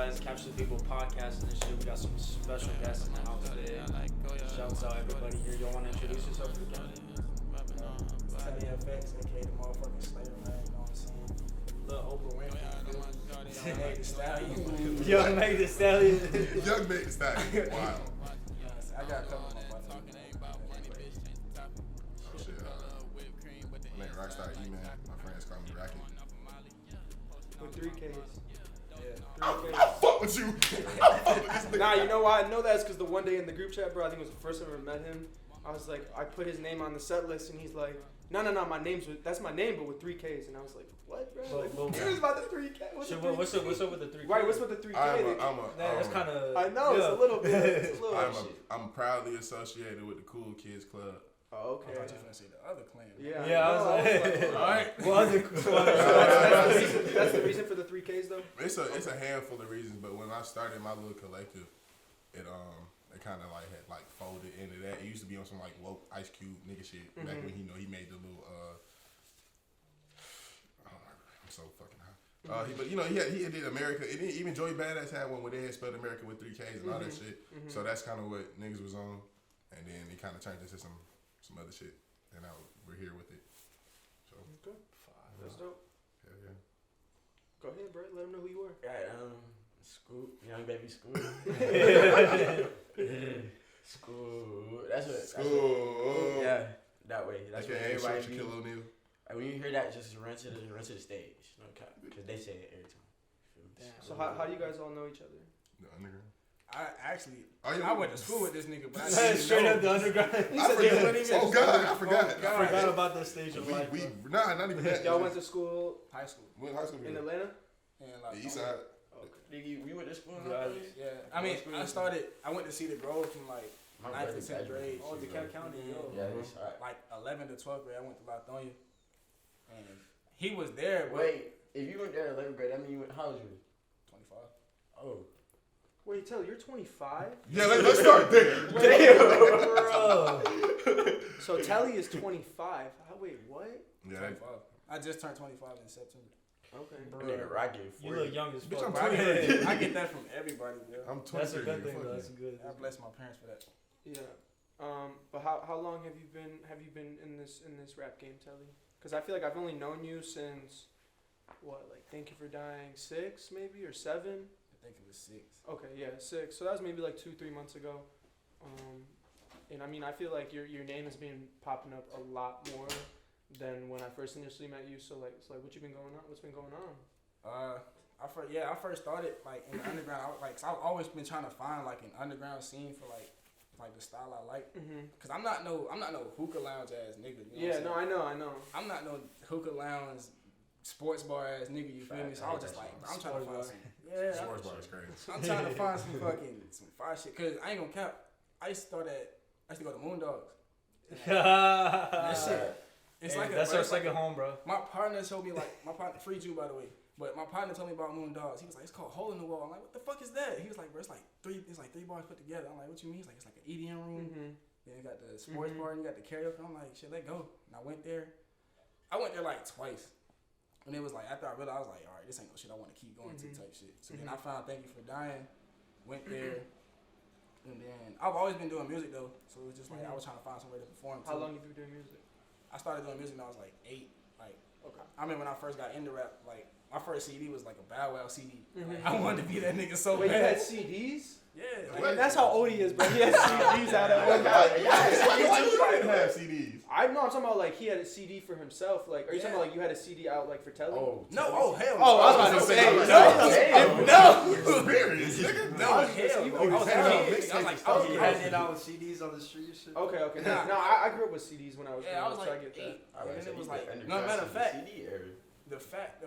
guys, Capture the People podcast and shit. We got some special guests in the house today. Shouts out everybody here. Y'all want to introduce yourself again? TellyFx, aka the motherfucking Slayer, man. You know what I'm saying? Little Oprah Winfrey. Young Meg the Stallion. Young Meg the Stallion. Young Meg the Stallion. Wow. I got a couple of my buddies. Oh shit. My name Rockstar E man. My friends call me Rocket. With 3Ks. I fuck with you. I fuck with this nigga. Nah, you know why I know that is because the one day in the group chat, bro, I think it was the first time I ever met him. I was like, I put his name on the set list, and he's like, no, that's my name, but with 3Ks. And I was like, what, bro? Like, who cares about the 3K? What's up with the 3K? Right, what's with the 3K? That's kind of. I know, it's a little bit. It's a little shit. I'm proudly associated with the Cool Kids Club. Oh, okay. I thought you were going to say the other clan. Yeah, I was like, all right. Well, that's the reason for the 3Ks, though? It's a handful of reasons, but when I started my little collective, it kind of like had like folded into that. It used to be on some like woke Ice Cube nigga shit back when he made the little I'm so fucking high. But he did America. It didn't, even Joey Badass had one where they had spelled America with 3Ks and all that shit. So that's kind of what niggas was on, and then it kind of turned into some other shit, and now we're here with it. So okay, that's dope. Hell yeah. Go ahead, bro. Let them know who you are. Right, Scoop, young baby Scoop. School. That's what. Yeah, that way. That's what everybody. Shaquille O'Neal. When you hear that, just run to the stage. No cap, because they say it every time. Damn. So how do you guys all know each other? The underground. I went to school with this nigga, but I didn't Straight know. up the underground. Oh God, I forgot. I forgot about that stage of life. Not even that. Y'all went to school. High school. We went to high school In together. Atlanta. And The East Side. Nigga, we went to school. Yeah. I mean, I went to see the growth from like 9th to 10th grade. Oh, DeKalb County. Yeah, like 11th to 12th grade, I went to Lithonia. And he was there, but wait, if you went there in 11th grade, that mean you went, how old you? 25. Oh. Wait, Telly, you're 25? Yeah, let's start there. Damn, bro. So Telly is 25. Wait, what? Yeah, 25. I just turned 25 in September. Okay. Nigga, Rocket. You look young as Bitch, fuck. I'm 23. I get that from everybody, bro. I'm 23. That's a good thing, Fuck though. you. That's good. I bless my parents for that. Yeah. But how long have you been in this rap game, Telly? Because I feel like I've only known you since like Thank You for Dying 6 maybe or 7. I think it was 6. Okay, yeah, 6. So that was maybe like 2-3 months ago. And I mean, I feel like your name has been popping up a lot more than when I first initially met you. So like what's been going on? What's been going on? I first started like in the underground. I've always been trying to find like an underground scene for like the style I like. Cause I'm not no hookah lounge ass nigga. You know I know. I'm not no hookah lounge sports bar ass nigga. You feel me? So I was just like, I'm trying to find some. Yeah, Sports bar is crazy. I'm trying to find some fire shit. Cause I ain't gonna cap. I used to go to Moondogs. That shit. It's hey, like that's our second home, bro. My partner told me free Jew by the way. But my partner told me about Moondogs. He was like, it's called Hole in the Wall. I'm like, what the fuck is that? He was like, bro, it's like three bars put together. I'm like, what you mean? He's like, it's like an EDM room. Then you got the sports bar and you got the karaoke. I'm like, shit, let go. And I went there like twice. And it was like, after I realized, I was like, all right, this ain't no shit I want to keep going to type shit. So then I found Thank You for Dying, went there. And then I've always been doing music though. So it was just like, I was trying to find some way to perform. How long have you been doing music? I started doing music when I was like 8. Like, okay. I remember when I first got into rap, like, my first CD was like a Bow Wow CD. Like, I wanted to be that nigga so Wait, bad. you had CDs? Yeah. Like, that's how old he is, bro. He had CDs out of one Why you didn't have CDs? I'm talking about like he had a CD for himself. Like, are you talking about like you had a CD out like for Telly? No, hell no. Oh, I was about to say No. Experience, nigga. No, hell. You had it out with CDs on the street and shit. Okay. No, I grew up with CDs when I was Yeah, I was so I like get 8. that. And it was like, no matter of fact, CD era. the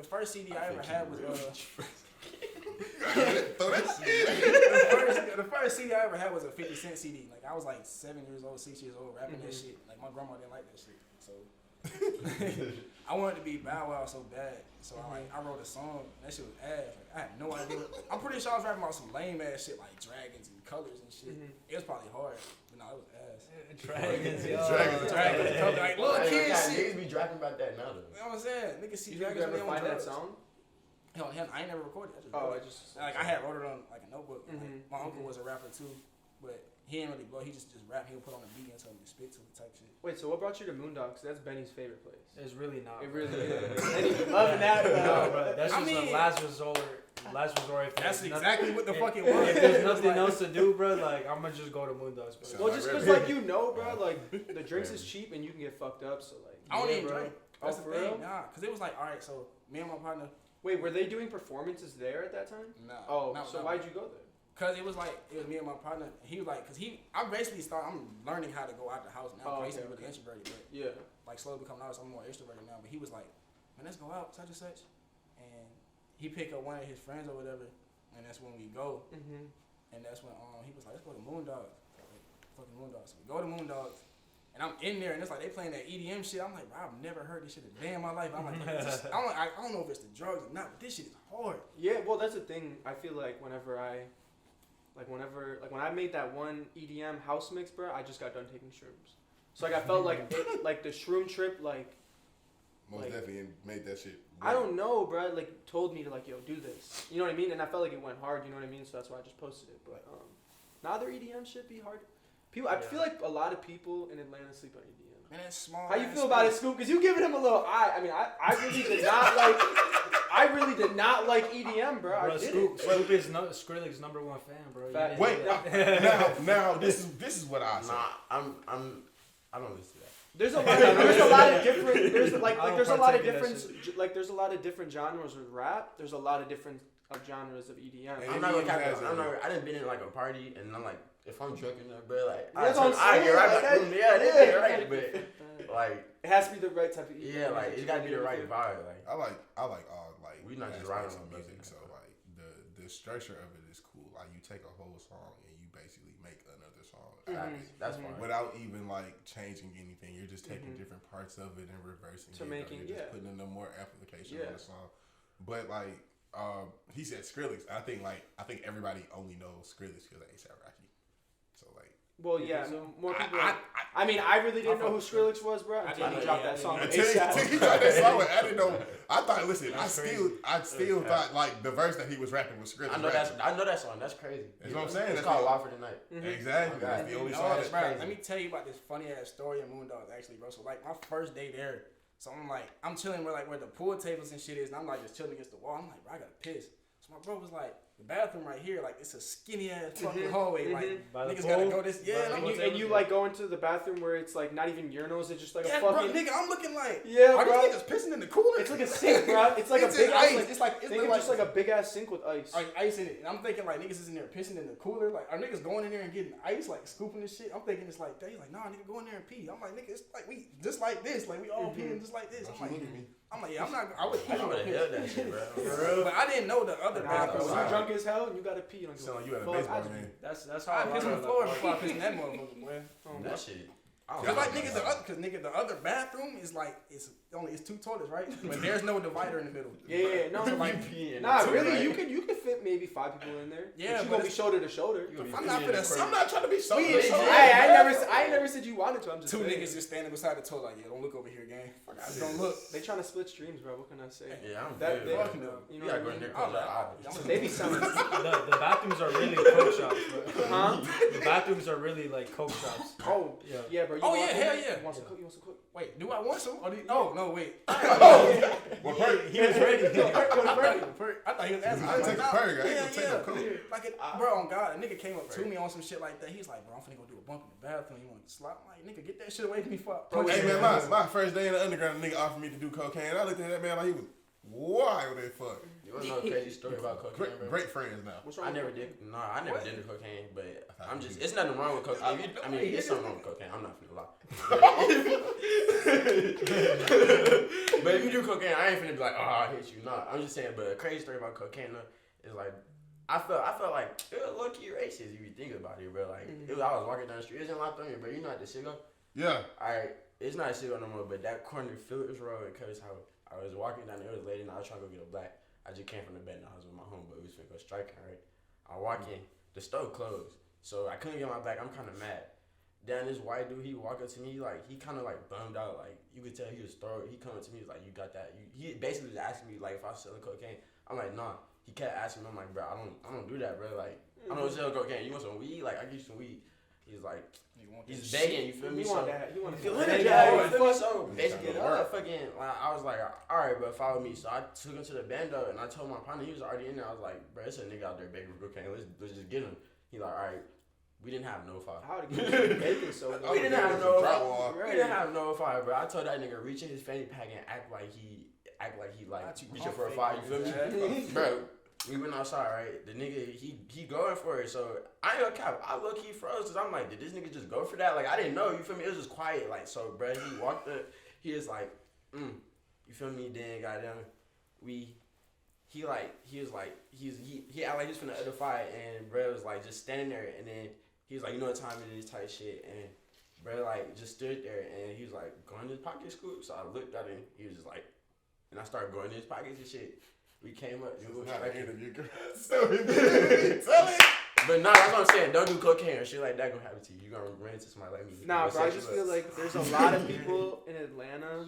first CD I ever had was Throw that shit. the first CD I ever had was a 50 Cent CD. Like I was like 7 years old, 6 years old, rapping that shit. Like my grandma didn't like that shit, so I wanted to be Bow Wow so bad. So I wrote a song. That shit was ass. Like, I had no idea. I'm pretty sure I was rapping about some lame ass shit like dragons and colors and shit. It was probably hard, but no, it was ass. Dragons, yo. Dragons. Like little kid shit. Niggas be rapping about that now though. You know what I'm saying? Niggas see Did you dragons ever when they on find that drugs. song? Hell, I ain't never recorded. I just Oh, wrote it. I had wrote it on like a notebook. Like, my uncle was a rapper too, but he didn't really blow. He just rap. He would put on a beat and tell me to spit to it type shit. Wait, so what brought you to Moondogs? That's Benny's favorite place. It's really not. It bro. really is. Benny's loving that, bro. No, bro. That's I just mean- a last resort. Last resort. If That's there's exactly what the if- fuck it was. If there's nothing Like- else to do, bro, like I'm gonna just go to Moondogs, bro. So- Well, like just because, Red like, you know, bro, like, the drinks is cheap and you can get fucked up, so, like, I don't yeah, even bro. drink. Oh, That's for the thing. real? Nah, cause it was like, all right, so me and my partner. Wait, were they doing performances there at that time? Nah. Oh, not- so not- why'd you go there? Cause it was me and my partner. He was like, I basically I'm learning how to go out the house now. Oh, I used to okay, be really introverted, but Yeah. like slowly becoming out, so I'm more extroverted now. But he was like, man, let's go out, such and such. And he picked up one of his friends or whatever, and that's when we go. Mm-hmm. And that's when he was like, let's go to Moondogs. Like, fucking Moondogs. So we go to Moondogs, and I'm in there, and it's like they playing that EDM shit. I'm like, bro, I've never heard this shit a day in my life. I'm like, I don't know if it's the drugs or not, but this shit is hard. Yeah, well, that's the thing. I feel like when I made that one EDM house mix, bro, I just got done taking shrooms. So, like, I felt like like the shroom trip, like, Most like- definitely made that shit. I don't know, bro, like, told me to, like, yo, do this. You know what I mean? And I felt like it went hard, you know what I mean? So that's why I just posted it. But, now their EDM shit be hard. I feel like a lot of people in Atlanta sleep on EDM. Man, that's small. How you feel about it, Scoop? Because you giving him a little eye. I mean, I really did not like. I really did not like EDM, bro. Bro, I Scoop didn't. is Skrillex's #1 fan, bro. You Fact. didn't Wait, know that? now this is what I say. Nah, I don't listen to that. There's a lot of different. There's like I don't there's a lot of partake in that different. Like there's a lot of different genres of rap. There's a lot of different genres of EDM. And I'm not gonna cap has it. I didn't been in like a party and I'm like, if I'm drunk enough, bro, like That's what I'm I saying, get right like, back. that- Yeah, they get right, but like, It has to be the right type of EDM. yeah, like it's gotta be the right vibe. Like, I like all like We not just aspects riding on of music. music. So like the structure of it is cool. Like you take a whole song and you basically make another song that's fine. without even like changing anything. You're just taking different parts of it and reversing To it. making- or you're just yeah. putting in more application Yeah. on the song. But like he said Skrillex. I think everybody only knows Skrillex because of A$AP Rocky. So like. Well, You yeah, think so? more people. I mean, I really didn't I know who fuck with Skrillex was, bro, until didn't he know, dropped yeah, that I song. didn't Until ASAP. he dropped that song, I didn't know. I thought, listen, That's I still thought like the verse that he was rapping was Skrillex. I know that song. That's crazy. That's what I'm saying. It's That's called the- Wild for the Night. Exactly. Oh, That's God. the only No, song that's that. right. Let me tell you about this funny ass story in Moondogs actually, bro. So like my first day there, so I'm chilling where the pool tables and shit is, and I'm like just chilling against the wall. I'm like, bro, I gotta piss. So my bro was like, the bathroom right here, like it's a skinny ass fucking hallway, like By the niggas pool? gotta go this. Yeah, By and the I'm, pool And you like go into the bathroom where it's like not even urinals, it's just like a yeah, fucking. bro, nigga, I'm looking like, Yeah, are bro. these niggas pissing in the cooler? It's like a sink, bro. It's like It's a big just ass. ice. Like, It's like it's think of just like a big ass sink with ice. like ice in it. And I'm thinking like niggas is in there pissing in the cooler. Like are niggas going in there and getting ice, like scooping this shit? I'm thinking it's like they like, nah, nigga, go in there and pee. I'm like, nigga, it's like we just like this, like we all peeing just like this. Don't I'm you like, look at me. yeah, I'm not. I would I would have piss. held that shit, bro. For real? But I didn't know the other Nah, bro, bathroom. when Wow. you drunk as hell and you gotta pee, you don't give Sound like you at a fuck. baseball I- game. That's how I a lot pissed on of the floor like, before I pissed in that motherfucker, boy. That shit. Cause like nigga, the other bathroom is like it's two toilets, right? But there's no divider in the middle. Yeah, no, So, like, nah, Too, really, right? you could fit maybe 5 people in there. Yeah, but you but gonna be it's- shoulder to shoulder. I'm not trying to be so. I ain't never said you wanted to. I'm just Two saying. niggas just standing beside the toilet, like, yeah, don't look over here, gang. Just don't look. They trying to split streams, bro. What can I say? Yeah, I'm That good. they, bro. fuck no. you You know gotta what go I in there mean? close I'm your eyes. They be selling. the bathrooms are really coke shops, bro. Huh? The bathrooms are really like coke shops. Oh, Yeah. yeah, bro. You Oh, want- yeah, hell yeah. You want some cook? You want some cook? Wait, do I want some? Or do you, no, wait. Well, Perk, He was ready. I thought he was asking. I didn't take a Perk. I Yeah, ain't gonna take no Coke. Like, bro, on God, a nigga came up to me on some shit like that. He's like, bro, I'm finna go do a bump in the bathroom. You want to slap? I'm like, nigga, get that shit away from me, fuck. Hey man, my first day in the underground, a nigga offered me to do cocaine. I looked at that man like he was wild as fuck. You wanna know a crazy story about cocaine, bro? Great friends now. What's wrong? I with never cocaine? did. I never What? did the cocaine, but I'm just. It's nothing wrong with cocaine. I mean, it's something wrong with cocaine. I'm not finna lie. But if you do cocaine, I ain't finna be like, oh, I hate you. Nah, I'm just saying. But a crazy story about cocaine though is like, I felt like it was low key racist if you think about it, bro. Like, I was walking down the street. It's in Latonia, bro. You know at the Chigo? Yeah. Alright, it's not a Chigo no more, but that corner Phillips Road in Curtis House. I was walking down there, it was late, and I was trying to go get a black. I just came from the bed and I was with my homeboy. We was finna go striking, right? I walk in, the stove closed, so I couldn't get my black. I'm kind of mad. Then this white dude, he walked up to me, like, he kind of like bummed out, like, you could tell he was thorough. He come up to me, he's like, you got that? He basically was asking me, like, if I was selling cocaine. I'm like, nah. He kept asking me. I'm like, bro, I don't do that, bro. Like, I don't sell cocaine. You want some weed? Like, I give you some weed. He's like, he's begging. You feel me? You want that? You want to feel it? that? You feel me? So basically, fucking, like, I was like, all right, bro, follow me. So I took him to the bando, and I told my partner, he was already in there. I was like, bro, it's a nigga out there begging for cocaine. Let's just get him. He like, all right. We didn't have no fire. How to get bacon soda? We didn't have no fire. We didn't have no fire, bro. I told that nigga reach in his fanny pack and act like he reaching for a fire. You feel me, bro? We went outside, right? The nigga, he going for it. So I ain't gonna cap. I low key froze because I'm like, did this nigga just go for that? Like I didn't know. You feel me? It was just quiet. Like so, bro. He walked up. He was like, you feel me? Then goddamn, he act like he was finna edify, and bro was like just standing there, and then he was like, you know what time it is, type shit, and bro like just stood there, and he was like, go in his pocket, Scoop. So I looked at him. He was just like, and I started going in his pockets and shit. We came up. It was not like an interview, girl. Tell it. But nah, that's what I'm saying. Don't do cocaine or shit like that gonna happen to you. You gonna run into somebody like me. Nah, bro. I just feel like there's a lot of people in Atlanta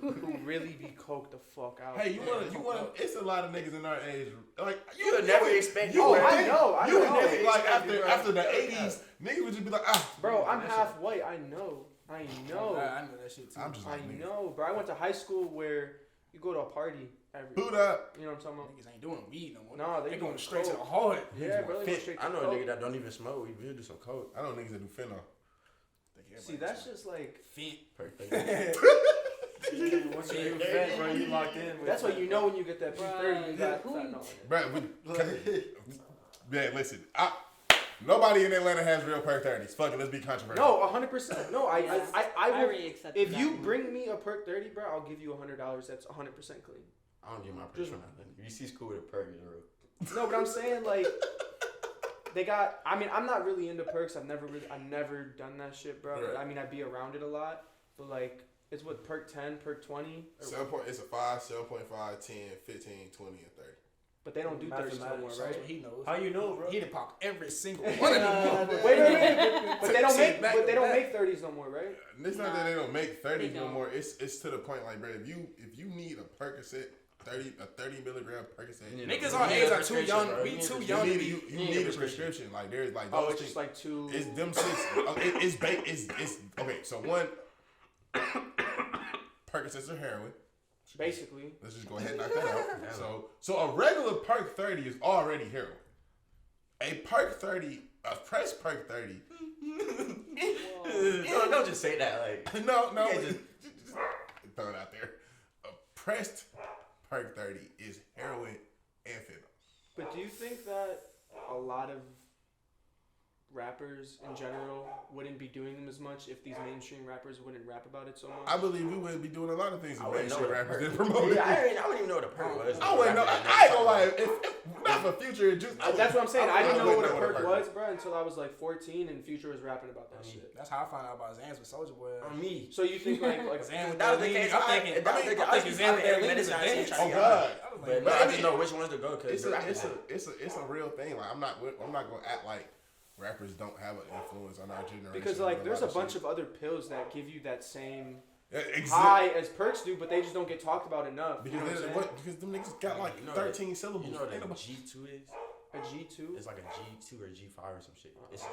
who really be coked the fuck out. Hey, you wanna? It's a lot of niggas in our age. Like you would never expect. I know. You would never like after the '80s, niggas would just be like, bro, I'm half white. I know. I know that shit too. I'm just like, I know, bro. I went to high school where you go to a party. Boot up. You know what I'm talking about? Niggas ain't doing weed no more. No, they going straight to the heart. Yeah, bro. They going straight to I know the a nigga that don't even smoke weed. He'll do some coke. I know niggas that do fentanyl. See, that's just like fit. Perfect. Once you do fat, bro, you locked in. That's what you know when you get that P30. You got fentanyl in it. Bro, man, listen. Nobody in Atlanta has real perk 30s. Fuck it, let's be controversial. No, 100%. No, I will. already accept If that. you bring me a perk 30, bro, I'll give you $100. That's 100% clean. I don't give my perks for nothing. You see school with a perk is real. No, but I'm saying like they got. I mean, I'm not really into perks. I've never done that shit, bro. Right. I mean, I'd be around it a lot, but like it's what perk 10, perk 20. It's a 5, 7.5, 10, 15, 20, and 30. But they don't do 30s no more, That's right? what he knows. How you know, bro? He done popped every single one of them. Wait. But they don't make. But they don't make 30s no more, right? It's not that they don't make 30s no don't. more. It's to the point like, bro, if you need a Percocet, 30 milligram Percocet. Niggas our age are too young. We too young. You need a prescription. Like there's like those Oh, it's things. just like two. It's them six. It's okay. So one, Percocets are heroin. Basically. Let's just go ahead and knock that out. So a regular perk 30 is already heroin. A perk 30, a pressed perk 30. No, don't just say that. Like No, just throw it out there. A pressed perk 30 is heroin and fentanyl. But do you think that a lot of rappers in general wouldn't be doing them as much if these mainstream rappers wouldn't rap about it so much? I believe we would be doing a lot of things if I wouldn't know mainstream what a rappers perk- didn't promote it. I wouldn't even know what a perk was. I wouldn't know. I ain't gonna lie. If not for Future, just That's what I'm saying. I didn't know what a wouldn't perk was, bro, until I was like 14 and Future was rapping about that shit. That's how I found out about Xans with Soulja Boy. On me. So you think like Xans with That was that the lean. case. I'm thinking Xans with that lean is a dance. Oh God. But no, I just know which ones to go because It's a real thing. Like I'm not gonna act like rappers don't have an influence on our generation. because like there's a bunch of other pills that give you that same Exactly. high as perks do, but they just don't get talked about enough. Because you know what I'm saying? because them niggas got like 13 syllables. You know what a G2 is? A G2? It's like a G2 or G5 or some shit. It's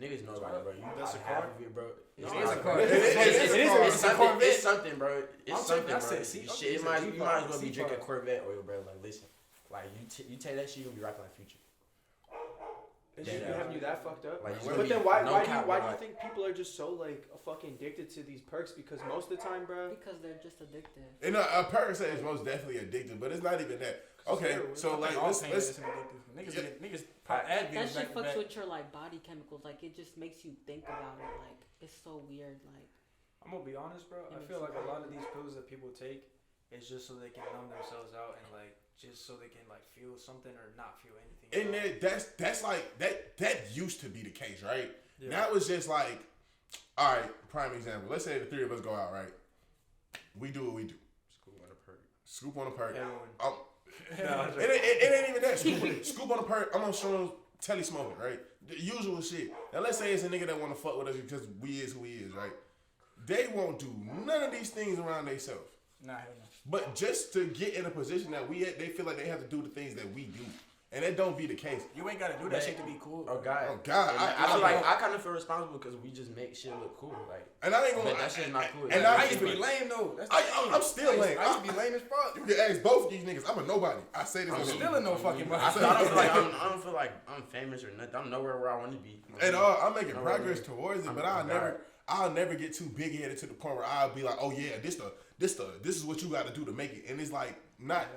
niggas know about it, bro. You That's a half car? of it, bro. It is a car. It's something, bro. It's something, bro. I said, see, Shit, it's you a might G5, as well be C5. drinking Corvette oil, bro. Like, listen, like you take that shit, you gonna be rapping like Future. You have you that fucked up? Like, But But then why do you like, think people are just so like fucking addicted to these perks? Because most of the time, bro. Because they're just addictive. And a Percocet is most definitely addictive, but it's not even that. Okay, so like let's Niggas pop Advil That shit back to fucks back. with your like body chemicals. Like it just makes you think about it. Like it's so weird. Like I'm gonna be honest, bro. I feel like a lot of these pills that people take is just so they can numb themselves out and like just so they can like feel something or not feel anything. And that's like that used to be the case, right? Yeah. Now it's just like, all right, prime example. Let's say the three of us go out, right? We do what we do. Scoop on a perk. It ain't even that. Scoop on a perk. I'm on shrooms, telly smoking, right? The usual shit. Now let's say it's a nigga that want to fuck with us because we is who he is, right? They won't do none of these things around themselves. Nah, hell no. But just to get in a position that we at, they feel like they have to do the things that we do. And that don't be the case. You ain't gotta do that shit to be cool. Oh God. Oh God. I feel like I kind of feel responsible because we just make shit look cool. Like, and I ain't gonna. but that shit's not cool. And Like, I used to be lame though. That's the thing. I'm still lame. I used to be lame as fuck. You can ask both of these niggas. I'm a nobody. I say this. I'm as a- still in no fucking body. I don't feel like I'm famous or nothing. I'm nowhere where I want to be. And I'm making Nowhere progress near. towards it, but I'm I'll never get too big headed to the point where I'll be like, oh yeah, this is what you got to do to make it. And it's like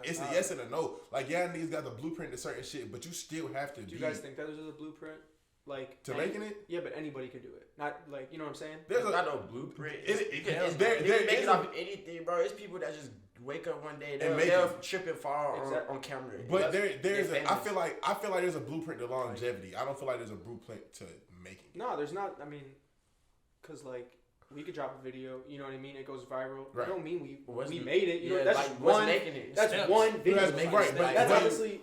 it's a yes and a no. Like yeah, niggas got the blueprint to certain shit, but you still have to. Do you guys think that there's a blueprint? Like to making it? Yeah, but anybody can do it. Not like you know what I'm saying. There's not no blueprint. You can make it off of anything, bro. It's people that just wake up one day and they'll trip and fall on camera. But there's I feel like there's a blueprint to longevity. I don't feel like there's a blueprint to making. No, there's not. I mean, cause like we could drop a video. You know what I mean? It goes viral. Right. It don't mean we made it. You know, that's like, one. making it. That's Steps. one video. Right, but That's obviously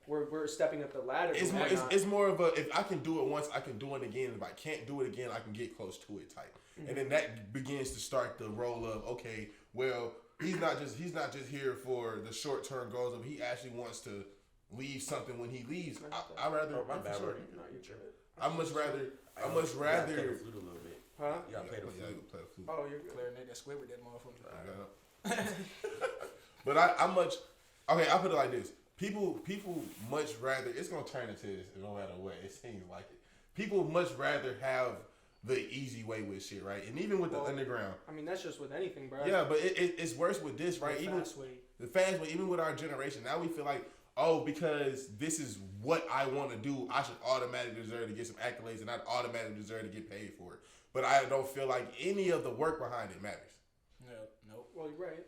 we're stepping up the ladder. It's more of a if I can do it once, I can do it again. If I can't do it again, I can get close to it type. Mm-hmm. And then that begins to start the role of okay, well, he's not just here for the short term goals of he actually wants to leave something when he leaves. I rather. My bad, sure. no, you're tripping. I much rather. You gotta play the flute a little bit. Huh? You gotta play the flute. Play the flute. Oh, you're good. Clarinet, that squibber, that motherfucker. But I much. Okay, I put it like this. People much rather. It's gonna turn into this no matter what. It seems like it. People much rather have the easy way with shit, right? And even with the underground. I mean, that's just with anything, bro. Yeah, but it's worse with this, right? Even the fast way. Even with our generation, now we feel like, oh, because this is what I want to do, I should automatically deserve to get some accolades, and I automatically deserve to get paid for it. But I don't feel like any of the work behind it matters. Nope. Well, you're right.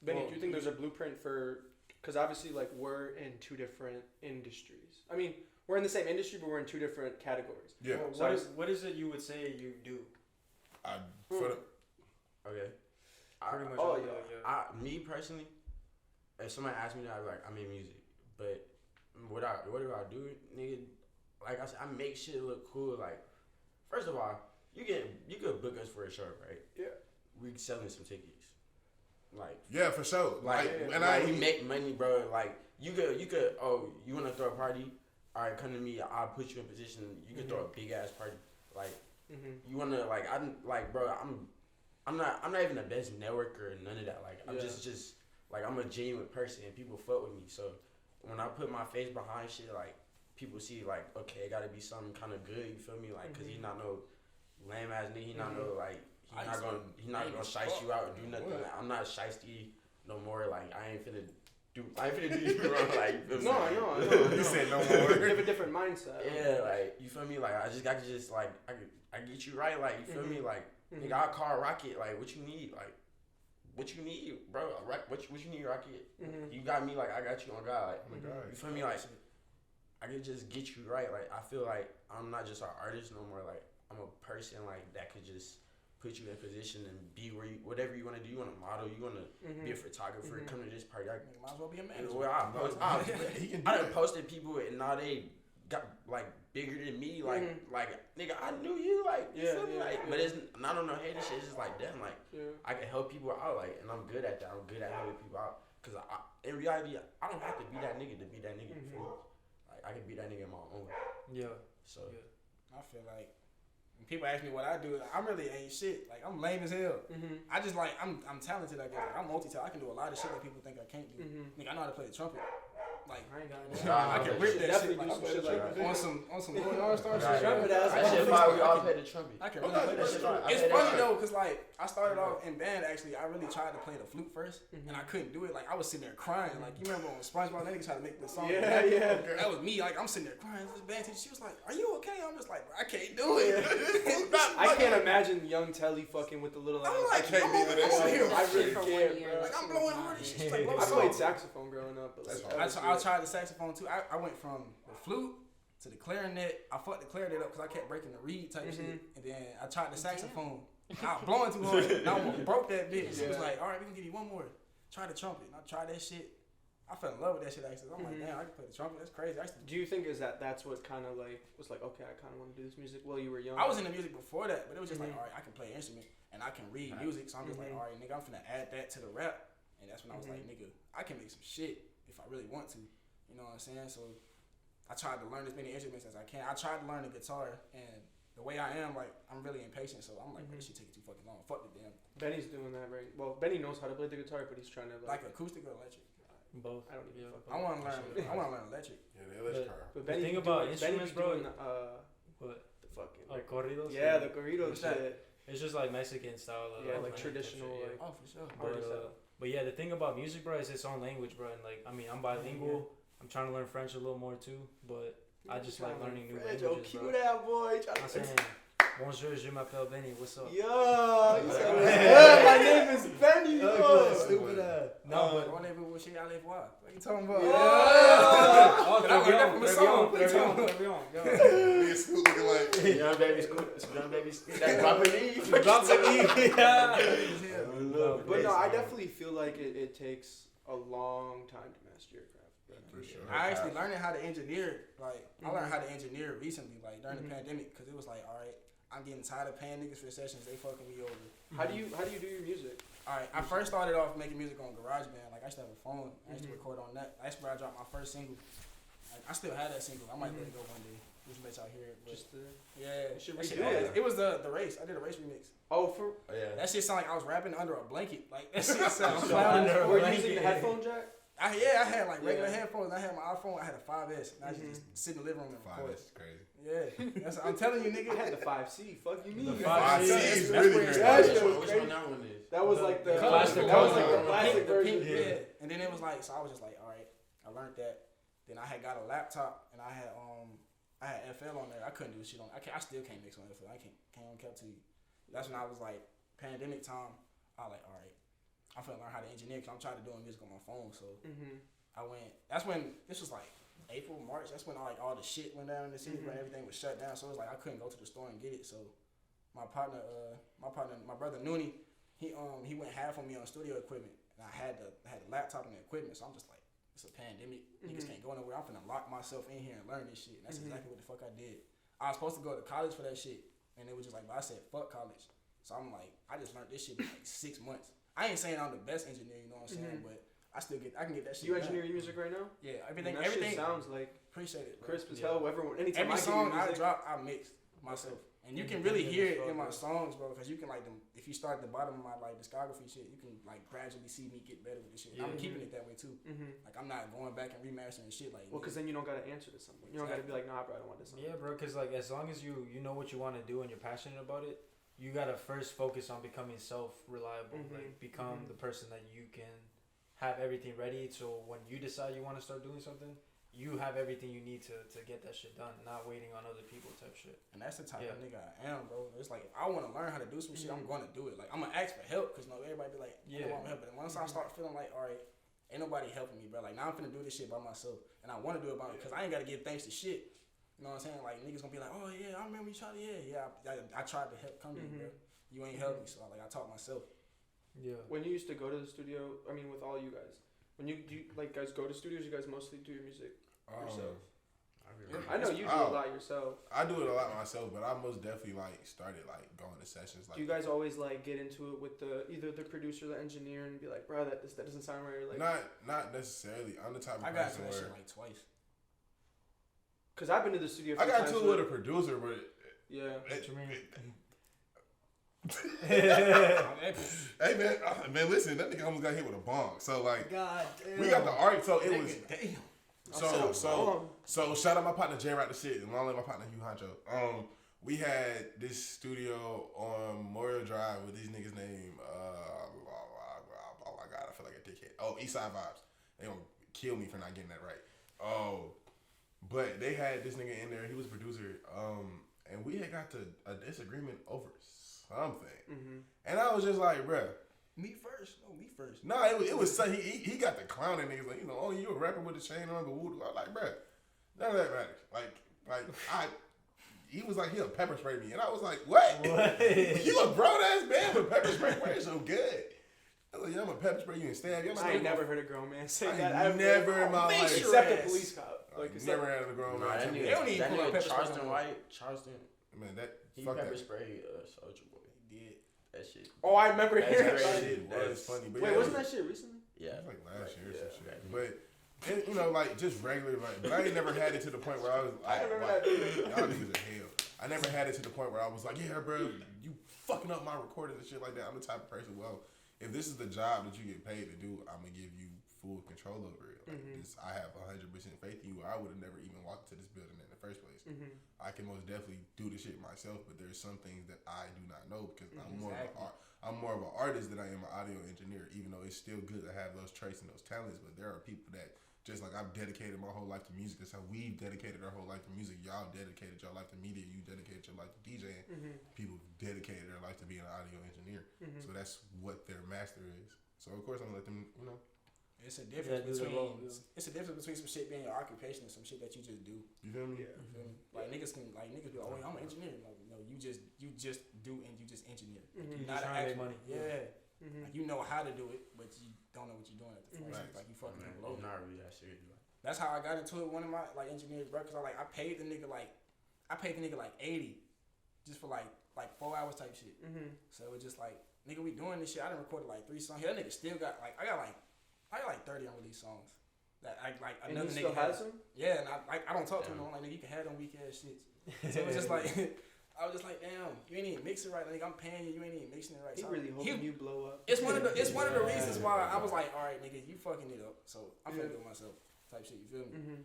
Benny, do you think there's a blueprint for? Because obviously, like, we're in two different industries. I mean, we're in the same industry, but we're in two different categories. Yeah. Well, what is it you would say you do? Okay. Pretty much. Me personally, if somebody asked me that, I'd be like, I make music. But what do I do, nigga? Like I said, I make shit look cool. Like, first of all, you could book us for a show, right? Yeah. We selling some tickets. Like, yeah, for sure. We make money, bro. Like, you could. Oh, you wanna throw a party? All right, come to me. I'll put you in position. You can throw a big ass party. Like, you wanna bro. I'm not even the best networker or none of that. Like, I'm just like I'm a genuine person and people fuck with me. So when I put my face behind shit, like people see like, okay, it gotta be something kind of good. You feel me? Like, cause he's not no lame ass nigga. He not no like. He's not gonna shice you out or do nothing. Like, I'm not shiesty no more. Like I ain't finna do you wrong. Like No. You said no more. You have a different mindset. Yeah, like you feel me? Like I get you right. Like you feel me? Like nigga, I call Rocket. Like what you need? Like what you need, bro? What you need, Rocket? You got me. Like I got you on God. Like you feel me? Like I can just get you right. Like I feel like I'm not just an artist no more. Like I'm a person like that could just put you in position and be where whatever you want to do. You want to model. You want to be a photographer. Come to this party. Might as well be a man. I done posted people and now they got like bigger than me. Like nigga, I knew you. Like you feel me? Like, but it's not on no hater shit. It's just like damn. Like I can help people out. Like and I'm good at that. I'm good at helping people out. Cause in reality, I don't have to be that nigga to be that nigga. Like I can be that nigga in my own way. Yeah. So I feel like. When people ask me what I do, I really ain't shit. Like I'm lame as hell. I just like I'm talented. I guess like, I'm multi-talented. I can do a lot of shit that people think I can't do. Nigga, I know how to play the trumpet. Like I ain't got I can rip that shit. Like, shit like on some Going All-Star shit. that shit fire. We all play the trumpet. I can really play that shit. It's funny though, cause like I started off in band. Actually, I really tried to play the flute first, and I couldn't do it. Like I was sitting there crying. Like you remember on SpongeBob, that nigga tried to make the song. Yeah. That was me. Like I'm sitting there crying. This band teacher, she was like, "Are you okay?" I'm just like, I can't do it. I can't imagine young Telly fucking with the little. I'm like, I can't do that shit. I really can't, bro. Like I'm blowing hard. She's like, blow I song. played saxophone growing up. But I tried the saxophone too. I went from the flute to the clarinet. I fucked the clarinet up because I kept breaking the reed type shit. And then I tried the saxophone. I was blowing too hard. I almost broke that bitch. She was like, all right, we can give you one more. Try the trumpet. And I tried that shit. I fell in love with that shit actually. I'm like, damn, I can play the trumpet. That's crazy. Do you think that's what kind of like was like, okay, I kind of want to do this music while you were young? I was into music before that, but it was just like, all right, I can play an instrument and I can read music. So I'm just like, all right, nigga, I'm finna add that to the rap. And that's when I was like, nigga, I can make some shit if I really want to. You know what I'm saying? So I tried to learn as many instruments as I can. I tried to learn the guitar, and the way I am, like, I'm really impatient. So I'm like, this shit taking too fucking long. Fuck the damn. Benny's doing that right. Well, Benny knows how to play the guitar, but he's trying to like acoustic or electric. Both. I don't even. I want to learn. I want to learn electric. Yeah, the electric car. But The thing about instruments, bro. What? The fucking. Corridos. Yeah, the corrido What's that? shit. It's just like Mexican style. Like traditional. Shit, like, Oh, for sure. But yeah, the thing about music, bro, is its own language, bro. And like, I mean, I'm bilingual. I'm trying to learn French a little more too, but I just like learning new languages, bro. Cue that boy. I'm saying, bonjour, je m'appelle Benny. What's up? Yo, my name is Benny. Stupid ass. No, but Mon neighbor will shit I live wild. What you talking about? oh, I learned that from a song. What you talking about? Me and Scoot looking like. Young baby Scoot. Young baby Scoot. That dropping Eve. But no, I definitely feel like it takes a long time to master your craft. For sure. I actually learned how to engineer. Like, I learned how to engineer recently, like during the pandemic, because it was like, all right, I'm getting tired of paying niggas for sessions. They fucking me over. How do you do your music? All right, I first started off making music on GarageBand. Like, I used to have a phone. I used to record on that. That's where I dropped my first single. Like, I still have that single. I might let it go one day. Just let y'all hear it. But Just yeah, you should that shit redo ass. it. It was the race. I did a race remix. Oh, for Yeah. That shit sounded like I was rapping under a blanket. Like, that shit sounded Under a were you blanket. using the headphone jack? I had like regular headphones. I had my iPhone. I had a 5S. And I just sit in the living room and record. That's crazy. Yeah, I'm telling you, nigga. I had the 5C. Fuck you mean? The 5C is That's really where it great. started. Which one that one is? That was like the plastic that was cover. like the plastic The version. pink, yeah. And then it was like, so I was just like, all right, I learned that. Then I had got a laptop and I had FL on there. I couldn't do shit on. I still can't mix on FL. I can't cap to you. That's when I was like, pandemic time. I was like, all right, I'm finna learn how to engineer because I'm trying to do music on my phone. So I went. That's when this was like April, March. That's when all the shit went down in the city, but everything was shut down. So it was like I couldn't go to the store and get it. So my brother Noonie, he went half on me on studio equipment, and I had the laptop and the equipment. So I'm just like, it's a pandemic. Niggas can't go nowhere. I'm finna lock myself in here and learn this shit. And that's exactly what the fuck I did. I was supposed to go to college for that shit, and it was just like, but I said fuck college. So I'm like, I just learned this shit in like 6 months. I ain't saying I'm the best engineer, you know what I'm saying, but I can get that shit. You engineer your music right now? Yeah, That everything shit sounds like appreciate it, bro. crisp as hell. Anytime Every song I I drop, I mix myself, and you can really hear it in my songs, bro. Because you can like if you start at the bottom of my like discography shit, you can like gradually see me get better with this shit. And I'm keeping it that way too. Like I'm not going back and remastering shit like. Well, because then you don't gotta answer to someone. You don't gotta be like, nah, bro, I don't want this. Yeah, bro. Because like as long as you know what you want to do and you're passionate about it, you gotta first focus on becoming self-reliable. Like become the person that you can have everything ready. So when you decide you want to start doing something, you have everything you need to get that shit done, not waiting on other people type shit. And that's the type of nigga I am, bro. It's like if I want to learn how to do some shit, I'm gonna do it. Like I'm gonna ask for help because everybody be like, I want help. But once I start feeling like, all right, ain't nobody helping me, bro. Like now I'm finna do this shit by myself, and I want to do it by me because I ain't gotta give thanks to shit. You know what I'm saying? Like niggas gonna be like, oh yeah, I remember you tried to, I tried to help come to you, bro. You ain't helped me, so I taught myself. Yeah. When you used to go to the studio, I mean, with all you guys, when you like guys go to studios, you guys mostly do your music yourself. I know you do a lot yourself. I do it a lot myself, but I most definitely like started like going to sessions. Like, do you guys always like get into it with either the producer, or the engineer, and be like, bro, that doesn't sound right? Or, like, not necessarily. I'm the type of I got person to that where shit like twice. Cause I've been to the studio. I got to it with a producer, but yeah. What you mean? Hey man, listen, that nigga almost got hit with a bong. So like, God damn. we got the art. So it was. Damn. So shout out my partner J Rock the shit, and long live my partner Hugh Honcho. We had this studio on Memorial Drive with these niggas named oh my god, I feel like a dickhead. Oh, Eastside Vibes. They gonna kill me for not getting that right. Oh, but they had this nigga in there. He was a producer. And we had got to a disagreement over something, and I was just like, bruh. Me first. Nah, it was so he got the clowning niggas like, oh, you a rapper with a chain on the wood. I was like, bruh, none of that matters. He was like, he'll pepper spray me, and I was like, what? You a grown ass man with pepper spray? Why is so good? I was like, yeah, I'm gonna pepper spray you and stab you. I ain't never heard a grown man say I that. ain't never in my life. Except a police cop. Like, it's never like, had a grown Nah, man. that tell me They don't nigga, even that pull out nigga pepper spray Charleston no more. White, Charleston, Man, that he fuck pepper that. sprayed Soldier Boy. He did. That shit. oh, I remember That's hearing crazy. that. Shit was That's- funny, but Wait, yeah, wasn't that shit recently? Yeah. it was like last year or Yeah, some shit. okay. But and, you know, like just regular, like, but I ain't never had it to the point where I was like, I remember wow, that dude. y'all niggas are hell. I never had it to the point where I was like, yeah, bro, you fucking up my recordings and shit like that. I'm the type of person, well, if this is the job that you get paid to do, I'm gonna give you full control over it. Like this, I have 100% faith in you. I would have never even walked into this building in the first place. I can most definitely do the shit myself, but there's some things that I do not know because I'm more of an artist than I am an audio engineer. Even though it's still good to have those traits and those talents, but there are people that just like I've dedicated my whole life to music. That's how we've dedicated our whole life to music. Y'all dedicated your life to media. You dedicated your life to DJing. People dedicated their life to being an audio engineer. So that's what their master is. So of course I'm gonna let them, you know. It's a difference do the between role. it's a difference between some shit being your occupation and some shit that you just do. You feel me? You feel me? Like niggas be like, oh, I'm an engineer. Like, no, you just do and you just engineer. You Not just trying to make money. Yeah. Like you know how to do it, but you don't know what you're doing at the first. Right. Like you fucking Man, low. I'm not really that serious. That's how I got into it. One of my like engineers, bro, cause I paid the nigga like 80 just for like 4 hours type shit. So it was just like, nigga, we doing this shit. I done recorded like 3 songs. That nigga still got like I got like 30 unreleased songs. That I like And another he nigga still has them? Yeah, and I don't talk to him. I'm like, nigga, you can have them weak ass shits. So it was just like I was just like, damn, you ain't even mixing it right. Like I'm paying you, you ain't even mixing it right. He So really hoping you blow up. It's one of the reasons why I was like, all right, nigga, you fucking it up. So I'm finna do it myself. Type shit, you feel me?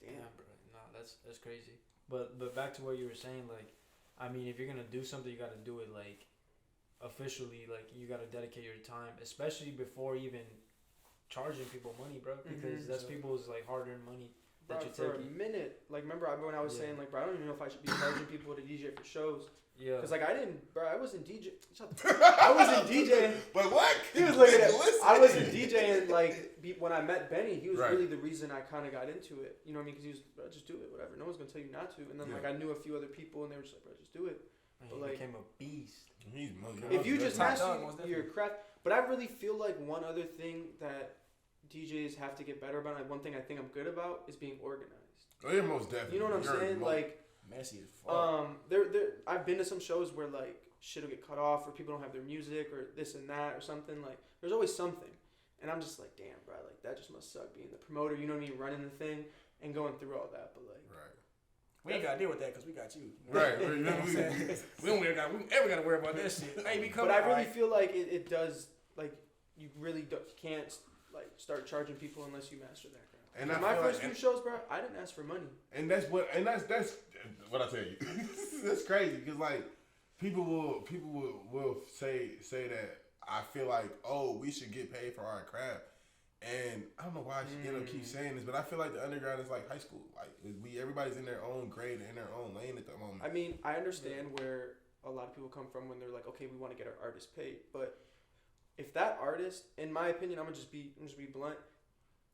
Damn, bro. Nah, that's crazy. But back to what you were saying, like, I mean, if you're gonna do something, you gotta do it like officially. Like, you gotta dedicate your time, especially before even charging people money, bro. Because that's people's like hard-earned money that Bro, you're for taking. a minute, like, remember when I was saying, like, bro, I don't even know if I should be charging people to DJ for shows. Yeah. Because, like, I wasn't DJ. I wasn't DJing. But what? He was looking at Listen. I wasn't DJing, like, when I met Benny, he was Right. really the reason I kind of got into it. You know what I mean? Because he was, bro, just do it, whatever. No one's going to tell you not to. And then, like, I knew a few other people, and they were just like, bro, just do it. And But, he like, became a beast. He's if you just Top master dog, most your definitely. craft. But I really feel like one other thing that DJs have to get better about, like, one thing I think I'm good about, is being organized. Oh, you're most definitely. You know what I'm You're saying? Like, Messy as fuck. I've been to some shows where like shit will get cut off, or people don't have their music, or this and that, or something. Like, there's always something, and I'm just like, damn, bro, like that just must suck being the promoter. You know what I mean? Running the thing and going through all that, but like, right. We ain't gotta deal with that because we got you. Right. You know what I'm saying? We don't ever gotta worry about that shit. Hey, we but I really feel like it does, like, you really can't like start charging people unless you master that craft. And I My feel first like, few shows, bro, I didn't ask for money. and that's what I tell you. That's crazy because like people will say that I feel like, oh, we should get paid for our craft. And I don't know why I should keep saying this, but I feel like the underground is like high school. Like everybody's in their own grade and in their own lane at the moment. I mean, I understand where a lot of people come from when they're like, okay, we want to get our artists paid, but if that artist, in my opinion, I'm gonna just be blunt.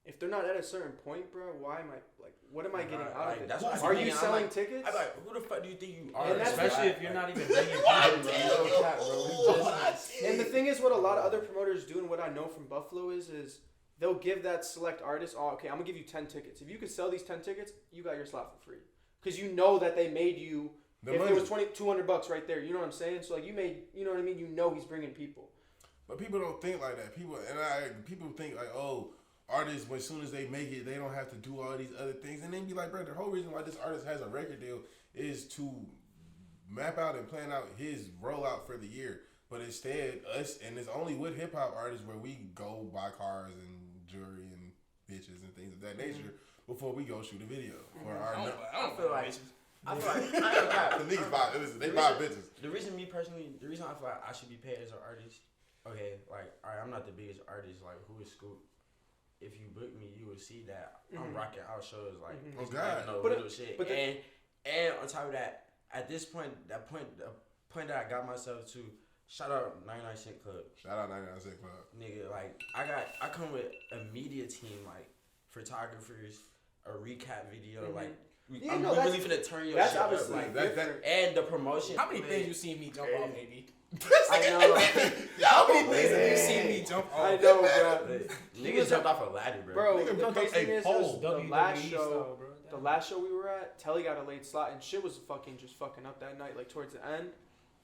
If they're not at a certain point, bro, why am I like? What am I getting out of it? That's what Are I'm you thinking. selling I'm like, tickets? I'm like, who the fuck do you think you are? And that's Especially if you're not even bringing people, bro. And the thing is, what a lot of other promoters do, and what I know from Buffalo is they'll give that select artist, oh, okay, I'm gonna give you 10 tickets. If you could sell these 10 tickets, you got your slot for free, because you know that they made you. If it was $200 right there, you know what I'm saying? So like you made, you know what I mean? You know he's bringing people. But people don't think like that. People think like, oh, artists, as soon as they make it, they don't have to do all these other things. And then be like, bro, the whole reason why this artist has a record deal is to map out and plan out his rollout for the year. But instead, us, and it's only with hip hop artists where we go buy cars and jewelry and bitches and things of that nature before we go shoot a video for our. I feel like I The niggas buy, they buy bitches. The reason I feel like I should be paid as an artist, okay, like, alright, I'm not the biggest artist, like, who is Scoop? If you book me, you will see that I'm rocking out shows, like, Oh, God. no But little shit. And on top of that, at this point, the point that I got myself to, shout out 99 Cent Club. Shout out 99 Cent Club. Nigga, like, I come with a media team, like, photographers, a recap video, Mhm. like. Yeah, I'm no, that's- really finna turn your That's shit up, obviously like different. and the promotion. How many man, things you seen me jump off, baby? I know. How many things have you seen me jump off? I know, bro. Niggas jumped off a ladder, bro. Bro, Nigga the jumped crazy off a thing is, pole. the last WWE show, style, bro. the last show we were at, Telly got a late slot, and shit was fucking up that night, like towards the end.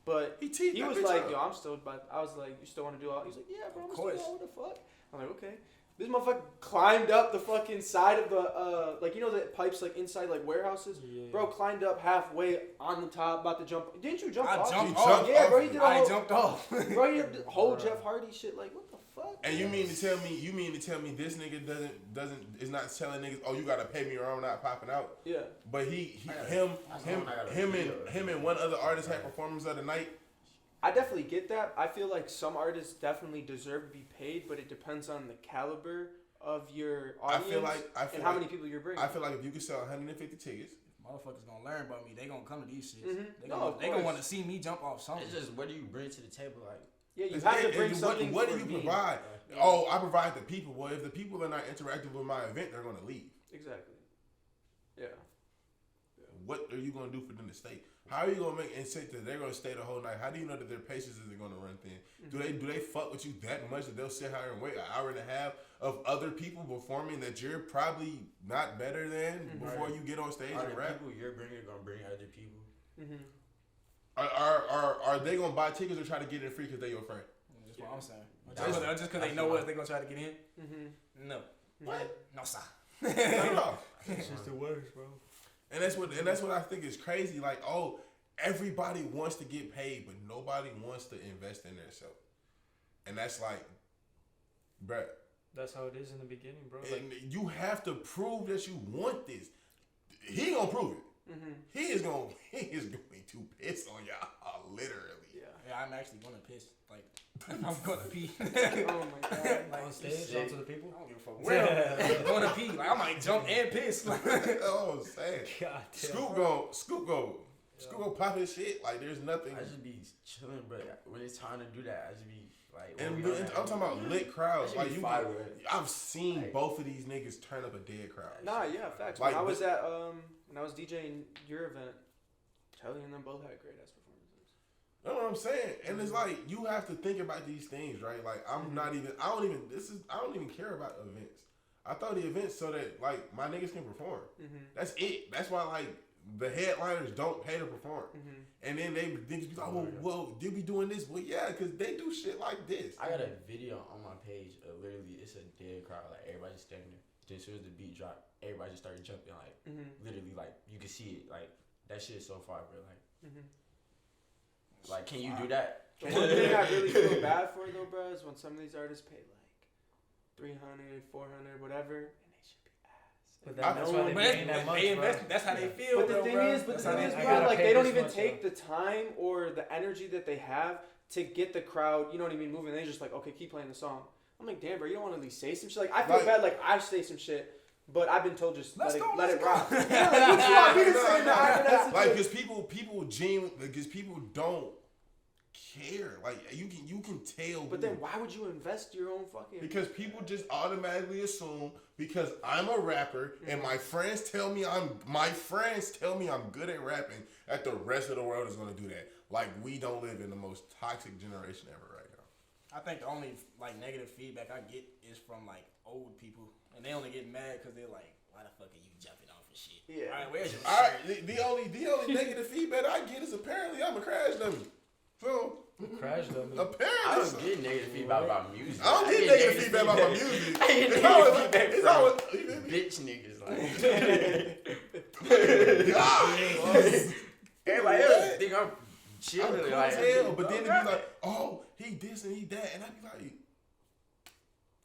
But He teed he that was bitch like, up. "Yo, I'm still," but I was like, "You still want to do all?" He's like, "Yeah, bro, I'm Of still course. down. What the fuck?" I'm like, "Okay." This motherfucker climbed up the fucking side of the like, you know, the pipes like inside like warehouses. Yeah. Bro climbed up halfway on the top, about to jump. Didn't you jump I off? jumped He off. jumped Yeah, bro, off he did it. a I whole, jumped off. bro, he did the whole Jeff Hardy shit. Like, what the fuck? And you mean to tell me this nigga is not telling niggas, oh, you gotta pay me or I'm not popping out. Yeah. But him and one other artist had performance of the night. I definitely get that. I feel like some artists definitely deserve to be paid, but it depends on the caliber of your audience and how many people you're bringing. I feel like if you could sell 150 tickets, Motherfuckers gonna learn about me. They gonna come to these shits. Mhm. They No, gonna, of they gonna course. want to see me jump off something. It's just what do you bring to the table, like. Yeah, you have to bring and something. What do for you me. provide? Yeah. Oh, I provide the people. Well, if the people are not interactive with my event, they're gonna leave. Exactly. Yeah. What are you gonna do for them to stay? How are you gonna make incentive? They're gonna stay the whole night. How do you know that their patience isn't gonna run thin? Do they fuck with you that much that they'll sit here and wait an hour and a half of other people performing that you're probably not better than before you get on stage Are and the rap? people you're bringing gonna bring other people? Mm-hmm. Are they gonna buy tickets or try to get in free because they your friend? That's what I'm saying. That's- Just because they know us, they gonna try to get in. Mm-hmm. No. What? No, sir. No. It's just the worst, bro. And that's what I think is crazy. Like, oh, everybody wants to get paid, but nobody wants to invest in themselves. And that's like, bruh, That's how it is in the beginning, bro. Like, and you have to prove that you want this. He gonna prove it. Mm-hmm. He is going to piss on y'all, literally. Yeah. Yeah, I'm actually gonna piss. Like, I'm gonna pee. Oh my god. Like, on stage, onto the people. I don't give a fuck where I'm gonna pee. Like, I might jump and piss. Like, Oh, I'm saying. God damn. Scoop go pop his shit. Like, there's nothing. I just be chilling, but when it's time to do that, I just be like. And well, I'm talking about lit crowds. Like, fire. I've seen Like- both of these niggas turn up a dead crowd. Nah, yeah, facts. Like, when I was at when I was DJing your event, Telly and them both had great ass performances. You know what I'm saying? And it's like you have to think about these things, right? Like I don't even care about events. I throw the events so that like my niggas can perform. Mm-hmm. That's it. That's why like the headliners don't pay to perform. Mm-hmm. And then niggas be like, whoa, they be doing this. Well, yeah, because they do shit like this. I got a video on my page. Literally, it's a dead crowd. Like everybody just standing there. Then as soon as the beat dropped, everybody just started jumping. Like literally, like you can see it. Like that shit is so far, bro. Like, like can you do that? The one thing I really feel bad for though, bro, is when some of these artists pay like 300, 400, whatever, and they should be ass. But And that's why they but paying that much, they bro. invest. That's how they feel. But the though, thing bro. is, That's how they I feel. gotta like pay they don't this even much, take the time or the energy that they have to get the crowd, you know what I mean, moving. They just like, okay, keep playing the song. I'm like, damn, bro, you don't want to at least say some shit. Like I feel Like- bad, like I say some shit, but I've been told just Let's let it go. rock. Yeah, like, what you want me to say? Nah, I mean, that's Like, because people don't care. Like you can tell. But then why would you invest your own fucking? Because people just automatically assume because I'm a rapper and my friends tell me I'm good at rapping that the rest of the world is gonna do that. Like we don't live in the most toxic generation ever right now. I think the only like negative feedback I get is from like old people, and they only get mad because they're like, "Why the fuck are you jumping off and shit?" Yeah. All right, where's your All shirt? right, the only negative feedback I get is apparently I'm a crash dummy. So Crash dummy. apparently I don't get negative feedback about music. I don't get negative feedback about my music. I get It's negative always feedback it's from always you feel me? bitch niggas. Like God. everybody else think I'm I'm chilling. cool Like as hell, but then they be like, oh, he this and he that, and I be like,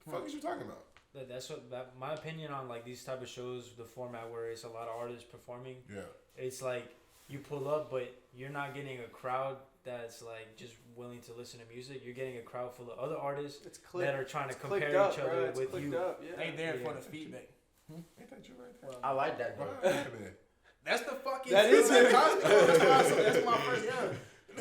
the fuck is you talking about? That's what my opinion on like these type of shows, the format where it's a lot of artists performing. Yeah. It's like you pull up, but you're not getting a crowd that's like just willing to listen to music. You're getting a crowd full of other artists It's clicked. that are trying to It's compare clicked up, each bro. other It's with clicked you. up, yeah. They there for Yeah. the feedback. Ain't that you right there? I like that though. Wow, look at that. That's the fucking. That is feedback. it. That's my first. Yeah.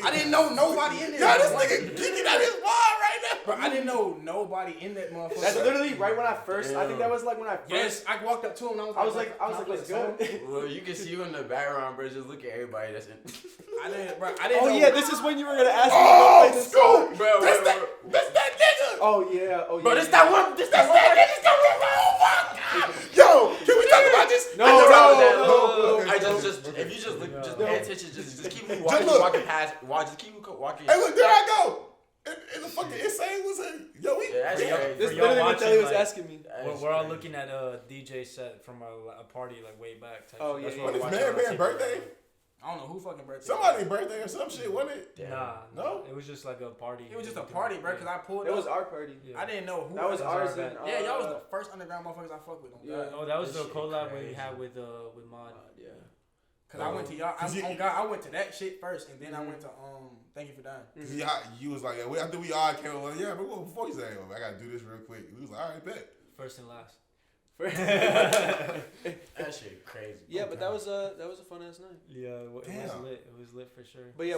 I didn't know nobody in there. Yo, this nigga geeking out his wall right now. Bro, I didn't know nobody in that motherfucker. That's literally right when I first. I think that was like when I first. Yes, I walked up to him and I was like, what's good? Well, you can see you in the background, bro. Just look at everybody that's in. I didn't know. Oh yeah, this is when you were gonna ask me Oh, to play this Scoop! song. Bro, That's that nigga! Oh yeah, oh yeah. Bro, this that one. This that one. Oh my God! Yo, can we talk about this? No. I just if you just look, just pay attention, just keep walking, look. walking past, just keep walking. Hey, look, there I go. And the fucking insane was it? Yo, we. Yeah, that's For y'all- crazy. This for is y'all literally what watching, Telly was like, asking me. We're all looking at a DJ set from a party like way back. Type Oh, shit. That's yeah, what What we're is watching on man TV. birthday? I don't know who fucking birthday. Somebody's birthday or some shit, wasn't it? Damn. Nah, No? It was just like a party. It was just a party, bro. Cause I pulled It up. was our party. Yeah. I didn't know who. That was ours. our And, bad. Yeah, y'all was the first underground motherfuckers I fuck with. On Yeah. God. Oh, that was This the shit collab we crazy. had with Mod. Yeah. Cause I went to y'all. Cause you- On God, I went to that shit first, and then I went to Thank You for Dying. Cause you was like, I think we all came over. Like, yeah, but before you say, I gotta do this real quick. We was like, all right, bet. First and last. That shit crazy. Yeah, but that was a fun ass night. Yeah, it was Damn. lit. It was lit for sure. But yeah,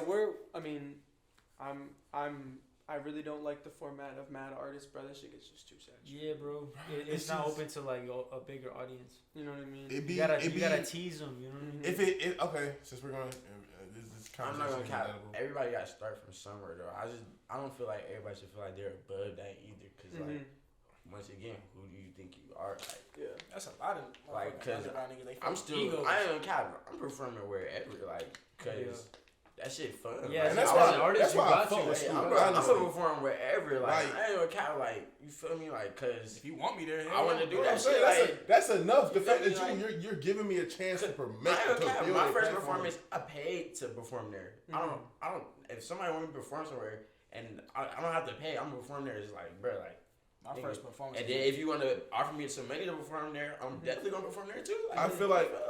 I really don't like the format of mad artists, bro. That shit gets just too sad. Yeah, bro. It's It's not just- open to like a bigger audience. You know what I mean? It be, You gotta it be, tease them. You know what I mean? if it okay, since we're going, this I'm not gonna conversation is cap. inedible. Everybody got to start from somewhere, though. I don't feel like everybody should feel like they're above that either. Cause like, once again, who do you think you are? Like, Yeah. That's a lot of Like, motherfucking 'cause underground niggas. They I'm fucking still, egos. I ain't gonna cap. I'm performing wherever, like, cause that shit fun. Yeah, like, And that's as why an artist, that's you why I got fuck you. with Yeah, Scoop, I'm gonna honestly. perform wherever. Like, Like- I ain't gonna cap. Like, you feel me? Like, cause If you want me there, I want to hell do You know what that I'm shit. saying? Like, That's enough. The you fact feel that me? you're giving me a chance to I permit ain't gonna to cap. build My a first platform. performance, I paid to perform there. I don't. If somebody want me to perform somewhere and I don't have to pay, I'm gonna perform there. It's like, bro, like. my first performance. And then if you want to offer me some money to perform there, I'm definitely gonna perform there too. Like,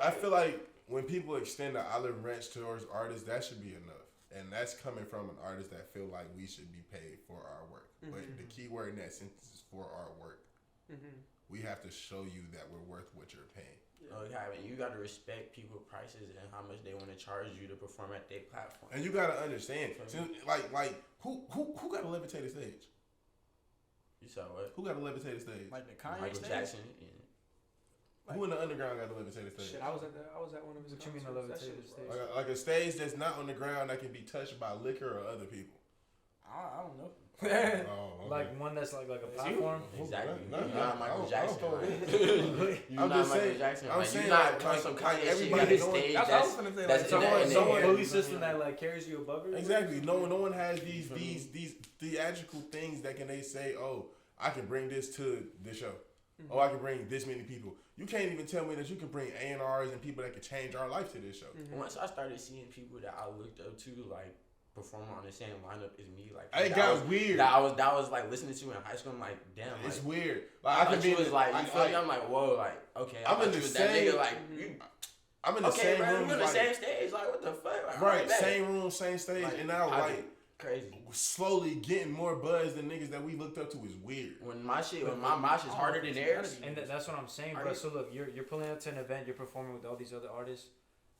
I feel like when people extend the olive branch towards artists, that should be enough. And that's coming from an artist that feel like we should be paid for our work. But the key word in that sentence is for our work. We have to show you that we're worth what you're paying. You got to respect people's prices and how much they want to charge you to perform at their platform. And you gotta understand, like who got a levitated stage? You saw what? Who got a levitated stage? Like the Kanye Michael stage? Jackson. Who in the underground got a levitated stage? Shit, I was at one of his. What you mean a concerts. That shit levitated was stage? lit. Like a stage that's not on the ground that can be touched by liquor or other people. I don't know. Oh, okay. Like one that's like a It's platform. Exactly. No, You're not Michael I Jackson. don't Like, you're I'm not just Michael saying- Jackson. I'm Like, saying you're not like- doing some like Kanye shit. You everybody got a doing- stage That's what I was finna say. that's Like, in the Someone air. bully system that like carries you above it. Exactly. No one has these theatrical things that can they say, oh, I can bring this to this show. Oh, I can bring this many people. You can't even tell me that you can bring A&Rs and people that can change our life to this show. Once I started seeing people that I looked up to, like, perform on the same lineup as me, like, It that got was- weird. That was like listening to in high school. I'm like, damn, It's like, weird. Like I can be was in- like, you I- feel me? I'm like, whoa, like, okay, I'm I in thought the you was same- that nigga, like, you, I'm in the okay, same bro, room. you in the like, same stage, like, what the fuck? Like, right, alright, bet. same room, same stage, Like, and now I like get crazy. slowly getting more buzz than niggas that we looked up to is weird. When my mosh is harder than theirs, And that's what I'm saying, Are bro. you- So look, you're pulling up to an event, you're performing with all these other artists.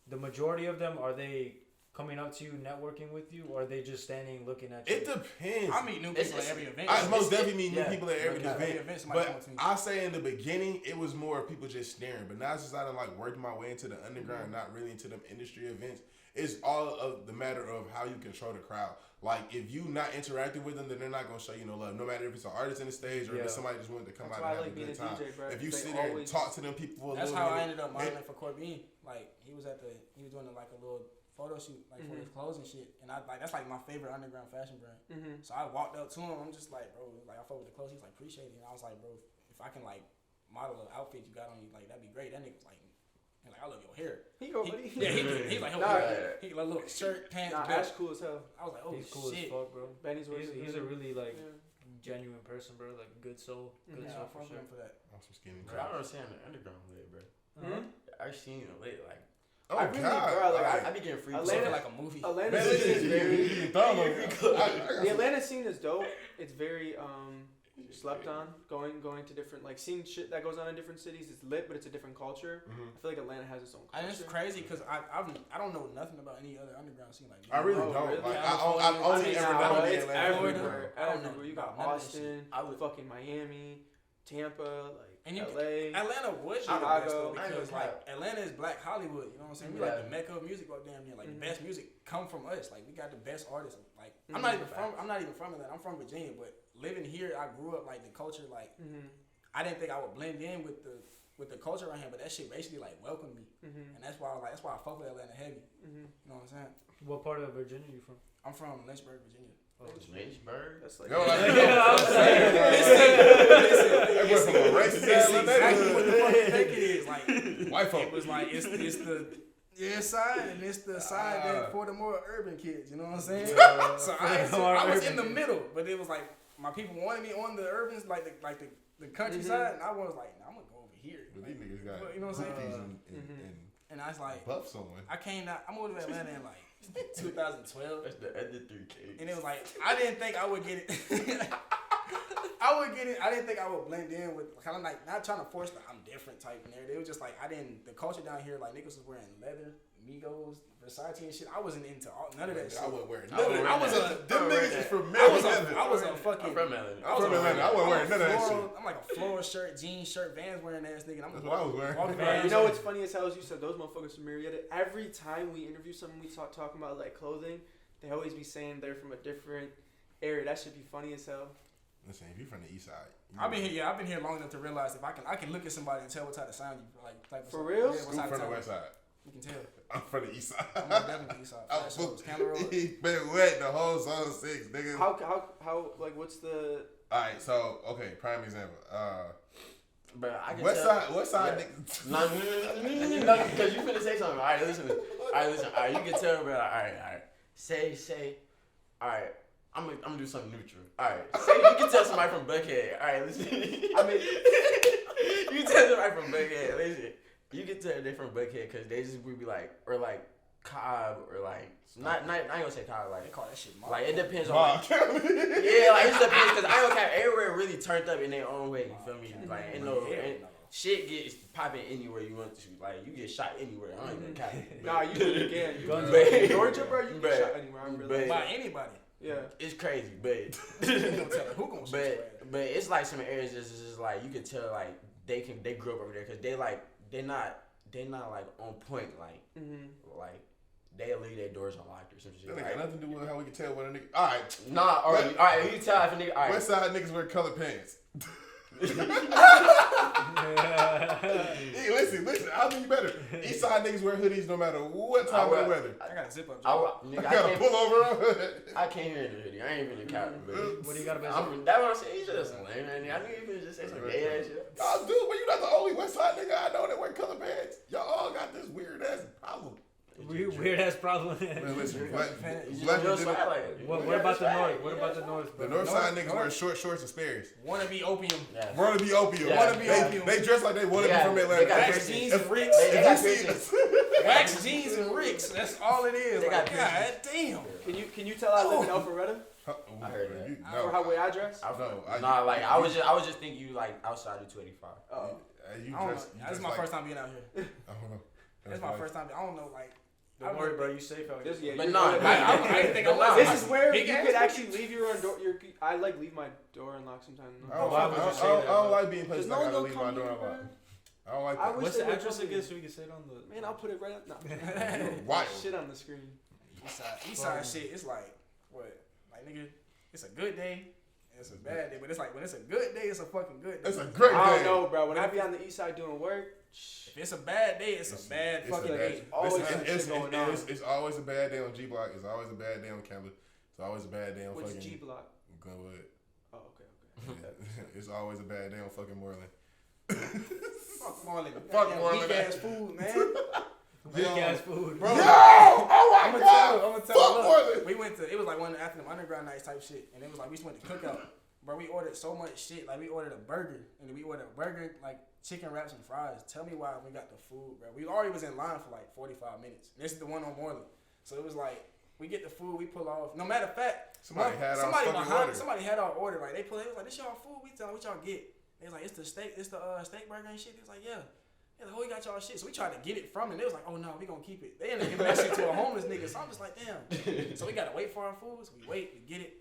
The majority of them, are they coming up to you, networking with you, or are they just standing looking at you? It depends. I meet new people at every event. I most it's- definitely meet new yeah, people at every like, every event. event somebody But come up to me. I say in the beginning, it was more people just staring. But now since I done like worked my way into the underground, not really into them industry events, it's all of the matter of how you control the crowd. Like if you not interacting with them, then they're not gonna show you no love. No matter if it's an artist in the stage or if it's somebody just wanted to come That's out why I and like have a being good a time. DJ, bro. If you They sit there and always- talk to them people for a That's little how I minute, ended up modeling for Court B. Like he was doing like a little photo shoot like for his clothes and shit, and I like that's like my favorite underground fashion brand. So I walked up to him. I'm just like, bro, like I fuck with the clothes. He's like, appreciate it. And I was like, bro, if I can like model an outfit you got on you, like that'd be great. That nigga was like, he's like, I love your hair. He go, buddy. Yeah, he's like, Nah, he like little shirt, pants. Nah, belt. Ash cool as hell. I was like, oh He's cool shit. as fuck, bro. Benny's working. He's a really like Yeah. genuine person, bro. Like good soul, good Yeah, I soul for fuck with sure. him for that. I'm some skinny. bro, I don't understand the underground lit, bro. I seen it lit, like, Oh I really, God! bro, like, I be getting free. Atlanta- Something like a movie. Atlanta Man, scene is very. you thumb over. The Atlanta scene is dope. It's very slept on. Going to different, like, seeing shit that goes on in different cities. It's lit, but it's a different culture. I feel like Atlanta has its own culture. And it's crazy because I don't know nothing about any other underground scene like that. I really Oh, don't. really? Like, Yeah, I've only ever known it's Atlanta. everywhere. I don't know Everywhere. You got about none of that shit. Austin, fucking Miami, Tampa, like And you, LA. Atlanta was the Chicago. best though, I ain't because gonna like Atlanta is Black Hollywood. You know what I'm saying? We like the mecca of music up damn near. Like the best music come from us. Like we got the best artists. Like I'm not even from Atlanta. I'm from Virginia, but living here, I grew up like the culture. Like I didn't think I would blend in with the culture around here, but that shit basically like welcomed me, and that's why I fuck with Atlanta heavy. You know what I'm saying? What part of Virginia are you from? I'm from Lynchburg, Virginia. Lynchburg? That's like. Yo, like, Listen, from a racist it's ass exactly what the fuck you nigga. think it is. Like White folk. it was like it's the side and it's the side that for the more urban kids. You know what I'm saying? So I was in the middle, but it was like my people wanted me on the urbans, like the countryside, and I was like, nah, I'm gonna go over here. But these niggas got You know what I'm saying? and And I was like, buff someone. I moved to Atlanta in like 2012. That's the other 3K. And it was like, I didn't think I would get it. I didn't think I would blend in with, kind of like, not trying to force the I'm different type narrative. It was just like, the culture down here, like niggas was wearing leather, Migos, Versace and shit. I wasn't into none of that shit. I wasn't wearing Them niggas is from I was Maryland. a fucking. I'm from Atlanta. I'm from Atlanta. I wasn't wearing none of that shit. I'm like a floral shirt, jeans shirt, Vans wearing ass nigga. That's what I was wearing. walking Man, around. you know what's funny as hell is you said those motherfuckers from Marietta. Every time we interview someone, we talking about like clothing, they always be saying they're from a different area. That should be funny as hell. Listen, if you're from the east side, I've been here long enough to realize if I can look at somebody and tell what type of sound you like. Type of For sound. real? Yeah, what I'm type from of the sound. west side. You can tell. I'm from the east side. I'm definitely east side. Flash shows, Camera Road. He's been wet the whole zone 6, nigga. How like what's the? Alright, so okay, prime example. But I can West tell. side niggas. No, because you finna say something. All right, listen. All right, you can tell, bro. All right. Say. All right, I'm gonna do something neutral. All right, say you can tell somebody from Buckhead. All right, listen. I mean, you can tell somebody from Buckhead. Listen, you can tell they're from Buckhead because they just would be like, or like Cobb, or like not. I ain't gonna say Cobb. They Like, call that shit mob. like it depends on. Like, yeah, like it just depends because I don't care. Everywhere really turned up in their own way. You feel me? Like, shit gets popping anywhere you want to. Like, you get shot anywhere. I don't even care. Nah, you really can. Guns In Georgia, bro, you get shot anywhere. I realize. By anybody. Yeah. It's crazy, but You don't tell who gonna shoot your ass. but it's like some areas just like you can tell like they grew up over there because they're not like on point like they'll leave their doors unlocked or some shit. That ain't Like, got nothing to do with how we can tell what a nigga. Alright. nah, all right, you tell if a nigga. All right, West side niggas wear colored pants. Hey, listen, I'll do you better. East side niggas wear hoodies no matter what time of the weather. I got a zip up. nigga, I got a pullover on. I came here in the hoodie. I ain't even counting, but What do you got about that's what I'm saying. He's just lame, man. I knew you finna just say some gay ass shit. Y'all do, but you're not the only West side nigga I know that wear colored pants. Y'all all got this weird ass problem. Weird ass problem. Man, listen, black Your people. swag like What about the north? What about the north? The Bro? north side niggas wear short shorts and Sperry's. Wanna be opium. Yeah. Wanna be opium. Yeah. Wanna be opium. They dress like they wanna be from They Atlanta. got Wax piercings. jeans and Ricks. They If got you see piercings. Wax jeans and Ricks. That's all it is. They got Like, God damn. Can you tell I live in Alpharetta? I heard that. No. For how way I dress? Nah, like I was just thinking you like outside of 285. Oh. You I don't know. dress. This is my first time being out here. I don't know. That's my first time. I don't know, like. Don't worry, bro. You safe out here. This, yeah, But you- nah, I didn't think I was. This is where Big you ass could bitch. actually leave your own door. I like leave my door unlocked sometimes. Why would you say I that, don't bro? like being places Because no I one gotta will leave my come door here, unlocked. man. I don't like I that. wish What's they the would address come again here. so we can say it on the? Man, I'll put it right up. No. Wild. Shit on the screen. East side shit, it's like, what? Like, nigga, it's a good day. It's a bad day. But it's like, when it's a good day, it's a fucking good day. It's a great I don't day. know, bro. When I be on the east side doing work, If it's a bad day, it's a bad It's fucking a day. bad. always Listen, some shit going on. it's always a bad day on G Block. It's always a bad day on Campbell. It's always a bad day on what's fucking G Block? Glenwood. Oh, okay. It's always a bad day on fucking Moreland. Fuck Marlon. Fuck Goddamn Marlon. Weak ass food, man. Weak ass food. Bro, Yo! Oh I'm my gonna god! tell you. Fuck Look, Moreland. we went to, it was like one after them underground nights type shit, and it was like we just went to cookout. Bro, we ordered so much shit. Like we ordered a burger, and then we ordered a burger, like chicken wraps and fries. Tell me why we got the food, bro. We already was in line for like 45 minutes. This is the one on Moreland, so it was like We get the food, we pull off. No matter of fact, Somebody had our order. Like they was like, this y'all food. We tell them what y'all get. They was like, it's the steak burger and shit. They was like, yeah. They was like, oh, we got y'all shit. So we tried to get it from them. They was like, oh no, we gonna keep it. They ended up giving that shit to a homeless nigga. So I'm just like, damn. So we gotta wait for our food. So we wait, we get it.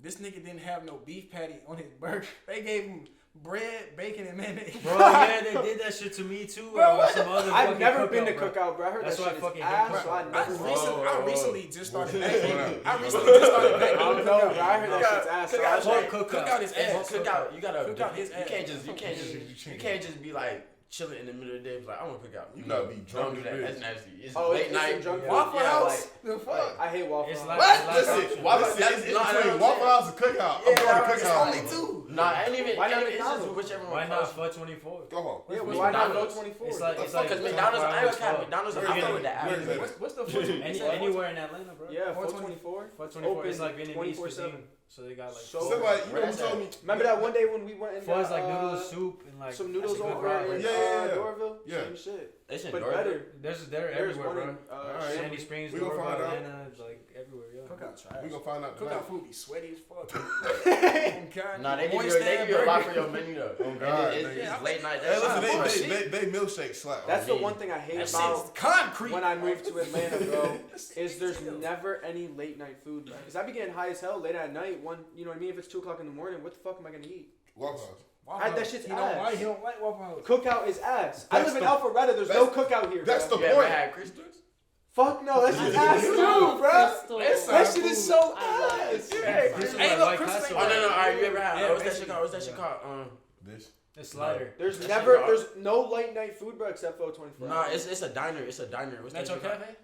This nigga didn't have no beef patty on his burger. They gave him bread, bacon, and mayonnaise. Bro, yeah, they did that shit to me too. Bro, some other I've never cookout, been to bro. Cookout, bro. I heard That's that why I shit fucking is hate ass, Cookout. so I recently just started back. I Hold recently just started back. I don't know, bro. I heard that shit's ass. So I was like, Cookout is ass. Cookout, you gotta. Cookout is You ass. can't just be like chilling in the middle of the day. Like I want to cook out. You gotta be drunk Don't do as that. bitch. That's nasty. It's Oh, late it's night. a drunk Waffle Yeah, House. like, The fuck? I hate Waffle It's House. like, What? it's like Listen, option. Waffle That's it's not between what I'm Waffle saying. House and Cookout. Yeah, I'm going to it's Cookout. only two. Nah, ain't even. Why not It's just McDonald's? whichever one. Why not close. Fuck 24? Go on. Yeah, What's why not McDonald's? go 24? It's like, The it's fuck like is McDonald's? I ain't got McDonald's. Where I'm is fucking it? with that. Where is it? What's the food? Anywhere in Atlanta, bro. Yeah, 424. 424. It's like Vietnamese 24/7. cuisine. So they got like So- Somebody, you know Where who that's told me? Remember that one day when we went and Far as got like noodles, soup, and like some that noodles shit got over fried. in Yeah. Dorville? Yeah. Same shit. It's in But Dorville. better. They're There's everywhere, one bro. in Alright. Sandy Springs, We gonna Dorville, find out. Atlanta, like everywhere, yeah. Cookout trash. We gonna find out tonight. Cookout food be sweaty as fuck. Nah, they give you a lot for your menu though. Oh, God, It's nigga. late night. Hey, That's listen, not they milkshake slap. That's Oh, the one thing I hate That about shit's concrete. when I moved to Atlanta, bro, is there's never any late night food, bro. Cause I be getting high as hell late at night. You know what I mean? If it's 2 o'clock in the morning, what the fuck am I gonna eat? Waffle House. That shit's He don't ass. like. He don't like Waffle House. Cookout is ass. I That's live in the- Alpharetta. There's no cookout here. That's bro. the You ever point. had Crystals? Fuck no. That's just ass too, bro. Crystal. That shit is so I love ass. it. Yeah. This is Hey, like look, White Chris Castle. Oh no, alright, you ever had? Yeah, What's that shit basically. called? What's that shit called? This. It's slider. There's That never. shit- There's no late night food, bro, except for 24. No, it's a diner. It's a diner. What's that Metro shit called? Cafe.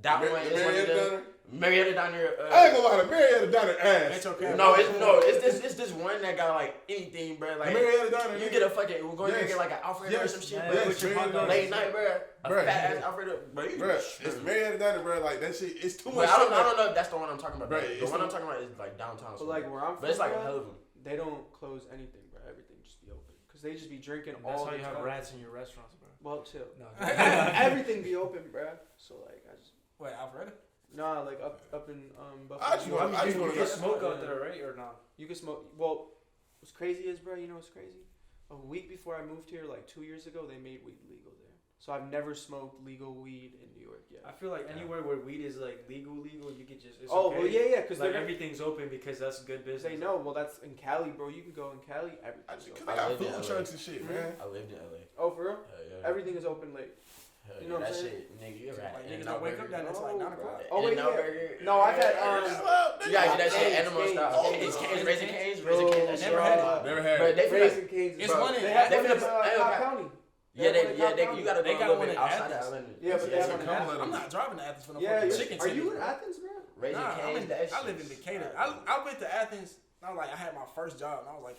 That The one is one of Marietta the Diner? Marietta Diner. I ain't gonna lie, the Marietta Diner ass. Metro Cafe. It's this one that got like anything, bro. The Like Marietta Diner. you get a fucking we're going there and Yes. get like an Alfredo or Yes. some shit, Yeah, bro. yeah, Yes, with your hot Marietta dogs. Late night, bro. A Bruh. fat ass Alfredo, bro. You Bruh, it's Marietta Diner, bro. Like that shit, it's too much. Well, I shit. don't know if that's the one I'm talking about. Bruh, The it's one the- I'm talking about is like downtown. But like where I'm from, but it's like a bro, hell of them. they don't close anything, bro. Everything just be open. Cause they just be drinking And that's all how the you time. have rats in your restaurants, bro. Well, chill. No. Everything be open, bro. So like I just Wait, Alfred? nah, like up in Buffalo. I just I wanna- mean, I just you wanna can go- smoke out there, right, or not? You can smoke. Well, what's crazy is, bro. You know what's crazy? A week before I moved here, like 2 years ago, they made weed legal there. So I've never smoked legal weed in New York yet. I feel like anywhere where weed is like legal, you could just. It's Oh okay. well, yeah, because Like they're everything's open because that's good business. they know. Well, that's in Cali, bro. You can go in Cali, I everything's just, cause open. they got lived in food LA. trucks and shit, man. I lived in LA. Oh, for real? Hell yeah. Everything is open late. Hell you know what that I'm saying? shit, nigga. You ever had Like, niggas In-N-Out don't wake up burger? down there till like 9 o'clock. Oh, wait, In-N-Out yeah. burger. No, I've had You gotta get that shit Cane's, animal Cane's, style. Cane's, Cane's, Raising Cane's, Bro, Raising Cane's. That shit never had it. hard. Never had But it. they feel Raising like, Cane's. It's bro. one in They have they one in finna- I Cobb got- County. yeah, They have one in Cobb you County. gotta They go a got little one bit in outside of Athens. Atlanta. Yeah, but they have one in Come Athens. let I'm 'em- not driving to Athens for no Yeah, fucking you're- chicken are you tenders, in bro. Athens, bro? Raising Nah, Cane's, that I live in shit is Decatur. fire. I went to Athens. I was like, I had my first job. And I was like,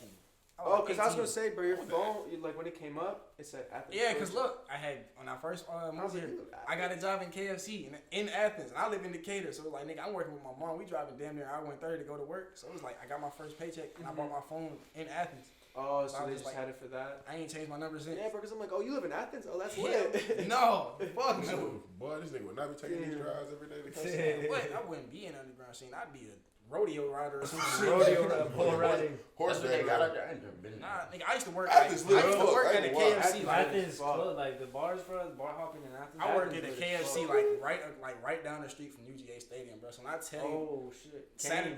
Oh, because I was 18. gonna say, bro, your phone, like when it came up, it said Athens. Yeah, because first. look, I had when I first I was moved like, here, you look I got a Athens. job in KFC in Athens, and I live in Decatur. So it was like, nigga, I'm working with my mom. We driving damn near hour and 30 to go to work. So it was like, I got my first paycheck, and I bought my phone in Athens. Oh, So so I they was just like- had it for that. I ain't changed my number since. Yeah, bro, because I'm like, oh, you live in Athens? Oh, that's Yeah. lit. No, fuck no. Boy, this nigga would not be taking these Yeah. drives every day to Custom. What? I wouldn't be in underground scene. I'd be a rodeo rider or some shit. Rodeo, bull riding. Horse That's what they got riding. out there. I ain't never been Nah, there. nigga, I used to work. Athens Like, I lit used to up. work I at a ain't gonna lie. KFC. Like, Athens, club, like the bars, bro, bar hopping in Athens. I worked Athens at a lit as KFC fuck. like right down the street from UGA Stadium, bro. So when I tell you, Oh shit.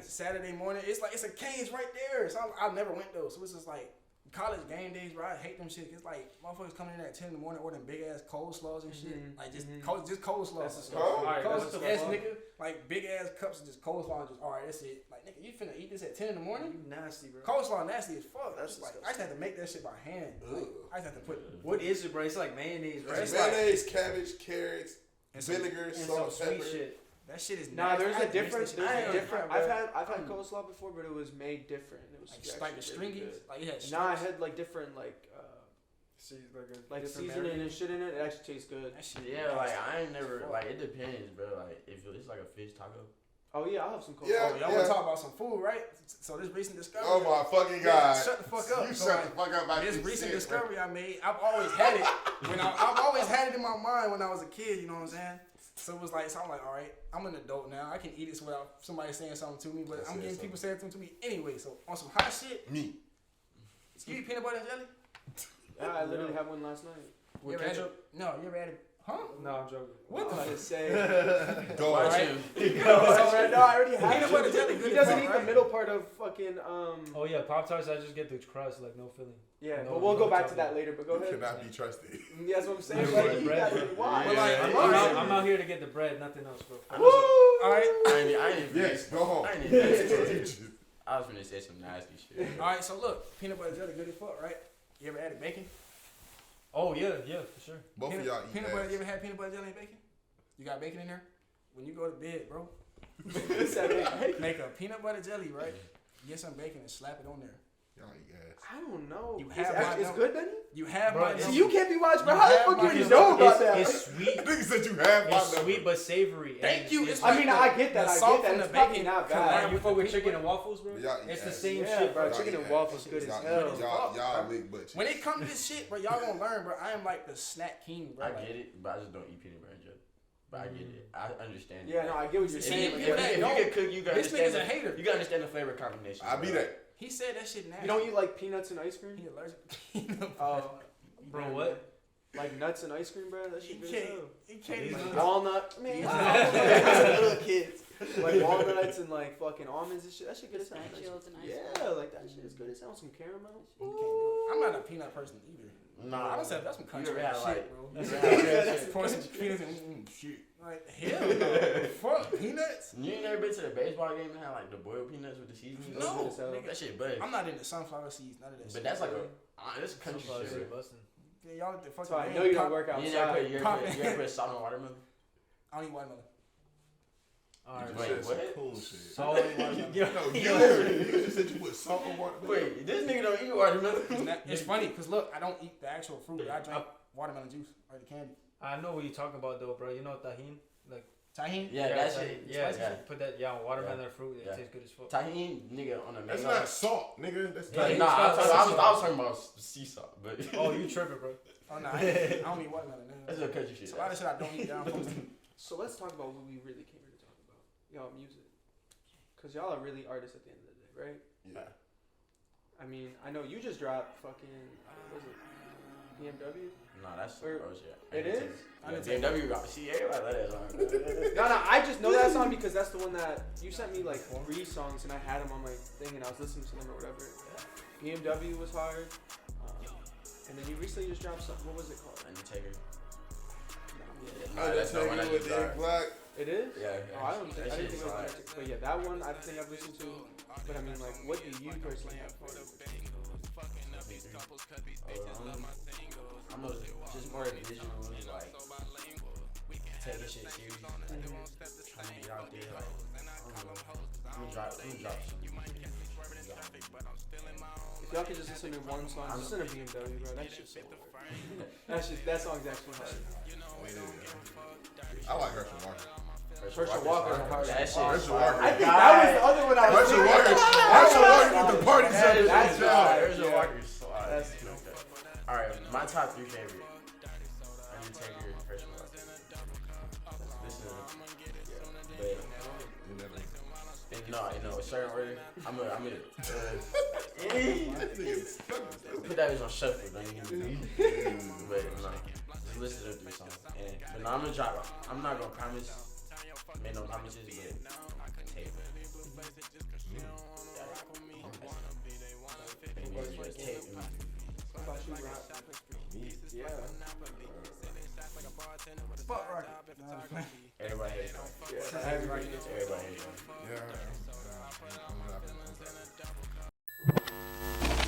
Saturday morning, it's a Cane's right there. So I never went though. So it's just like college game days, bro. I hate them shit. It's like motherfuckers coming in at 10 in the morning ordering big ass coleslaws and shit. Mhm, Like just mhm. just coleslaw. That's disgusting. Alright, Coleslaw. that's the Yes, fuck. nigga. Like big ass cups of just coleslaw and just alright, that's it. Like nigga, you finna eat this at 10 in the morning? You nasty, bro. Coleslaw nasty as fuck. That's That's like disgusting. I just had to make that shit by hand. Like, I just had to put What is it, bro? It's like mayonnaise, right? It's It's like- mayonnaise, cabbage, carrots, and some- vinegar, And some salt, sweet pepper. shit. that shit is Nah, nasty. there's I a had to mix difference. that shit. There's a I different. bro. I've had coleslaw before, but it was made different. It was like the actually really stringies. good. Like it had Nah, I strings. had like different See, like a like different seasoning marinade. and shit in it. It actually tastes good. That shit Yeah, nasty. like I ain't never like it depends, bro. Like if it's like a fish taco. Oh yeah, I'll have some coleslaw. Yeah. Oh, y'all want to talk about some food, right? So this recent discovery. Oh my fucking Yeah, god! shut the fuck up. You So, shut like, the fuck up about This this recent shit, discovery I made, I've always had it. I've always had it in my mind when I was a kid. You know what I'm saying? So it was like, so I'm like, all right, I'm an adult now. I can eat this without somebody saying something to me, but I'm getting people saying something to me anyway. So on some hot shit, Me. you eat peanut butter and jelly? Yeah, I literally had one last night. With ketchup? No, you ever had it? Huh? No, I'm joking. What the I fuck? just say. Go Watch right. him. No, I already have Peanut butter jelly good He as doesn't fuck, eat the right? middle part of fucking Oh yeah, Pop Tarts. I just get the crust, like no filling. Yeah, No, but we'll go no back to chocolate. that later. But go You ahead. cannot be trusted. Yeah, that's what I'm saying. Yeah, Like, bread, you bro. why? Well, like, Yeah. I'm out here to get the bread, nothing else, bro. All right. I ain't Yes, go home. I ain't I was gonna say some nasty shit. All right, so look, peanut butter jelly good as fuck, right? You ever added bacon? Oh yeah, for sure. Both of y'all eat peanut butter. ass. You ever had peanut butter jelly and bacon? You got bacon in there? When you go to bed, bro, make a peanut butter jelly, right? Get some bacon and slap it on there. Y'all eat ass. I don't know. You It's have actually- my it's number. good, Benny? You have Bro, my it's- number. You can't be watching, bro. You How the have fuck my you already number. know about that? It's sweet. Nigga said you have my It's number. sweet but savory. Thank and you. It's, It's I mean, like I get that. the I salt get from that. the It's probably bacon not collab bad. you fuck with chicken and waffles, bro. Y'all eat It's the ass. same Yeah, shit, bro. bro. Chicken Y'all and eat waffles ass. good as Y'all hell. eat- Y'all big butts. When it comes to this shit, bro, y'all gonna learn, bro. I am like the snack king, bro. I Like, get it, but I just don't eat peanut butter and jelly. But I get it. I understand. Yeah, no, I get what you're If saying, you, saying. people if, that if you don't- can cook, you can this nigga's understand. a hater. You can understand the flavor combination. I be bro. that. He said that shit nasty. You don't eat like peanuts and ice cream? He allergic. Oh, Bro, what? Like nuts and ice cream, bro? That He shit good as can't. hell. He can't He's even. not- Walnut, man. Yeah. Little kids. Like walnuts and like fucking almonds and shit. That shit good as hell. Pistachios and ice Yeah, like that shit is good as hell. Some caramel. You can't do it. I'm not a peanut person either. Nah, I don't say that's some country You ever had, shit, like- bro. you That's ever had- some pour some peanuts and shit. Like hell no. Fuck peanuts. You ain't never been to the baseball game and had like the boiled peanuts with the seasoning? No, as hell. nigga. That shit buzz. I'm not into sunflower seeds. None of that shit. But that's like this country Sunflower shit. seed bro. busting. Yeah, y'all at the fucking. So I game, know you pop- don't work You outside. ever put salt on watermelon? I don't eat watermelon. Alright, Wait, Shit's some what? cool shit. salt and watermelon. No, you just said you put salt on water. Wait, this nigga don't eat watermelon. It's funny because look, I don't eat the actual fruit. But I drink watermelon juice or the candy. I know what you're talking about though, bro. You know tahini? Like Tahini. Yeah, that tahini. shit. Yeah, Yeah. put that on watermelon fruit. It Yeah. tastes good as fuck. Tahini, nigga, on the That's mango. not salt, nigga. That's Yeah, Like, you nah, I spelled was talking about sea salt, but Oh, you tripping, bro? Oh no, I don't eat watermelon. that's a country shit. It's a lot of shit I don't eat. That I'm supposed to. So let's talk about what we really came here to talk about. Y'all music. Because y'all are really artists at the end of the day, right? Yeah. I mean, I know you just dropped fucking, what was it, BMW? Nah, that's Or- oh shit. it is? BMW got see everybody let that song. No, I just know that song because that's the one that you sent me like 3 songs and I had them on my thing and I was listening to them or whatever. BMW was hard. And then you recently just dropped something. What was it called? Undertaker. Nah, that's the one with the black. It is? Yeah. Oh, I don't think That I didn't shit's think it was fire. Undertaker. But yeah, that one I think I've listened to. But I mean, like, what do you personally have for it? I'm just more visual, like taking shit serious, trying to get out there. Like, I don't know. I'm gonna drop some. If y'all could just listen to one song, just listen to BMW, bro. That shit's so hard. That song's actually hard. I like Herschel Walker. Herschel Walker's a hard That shit. Herschel Walker. I think that was the other one I was Herschel thinking. Walker. Herschel Walker get the party That's jumping. that's fire. fire. Herschel Walker's so hard. That's All right, my top 3 favorite. Undertaker, Herschel Walker. Listen, but in no certain order. I'm gonna put that bitch on shuffle. Don't even but no, just listen to 3 songs. But no, I'm gonna drop. I'm not gonna promise. Make no promises, but tape. What about you, Rob? Yeah. Fuck right. Everybody hates on. Yeah. Everybody hates on. Yeah.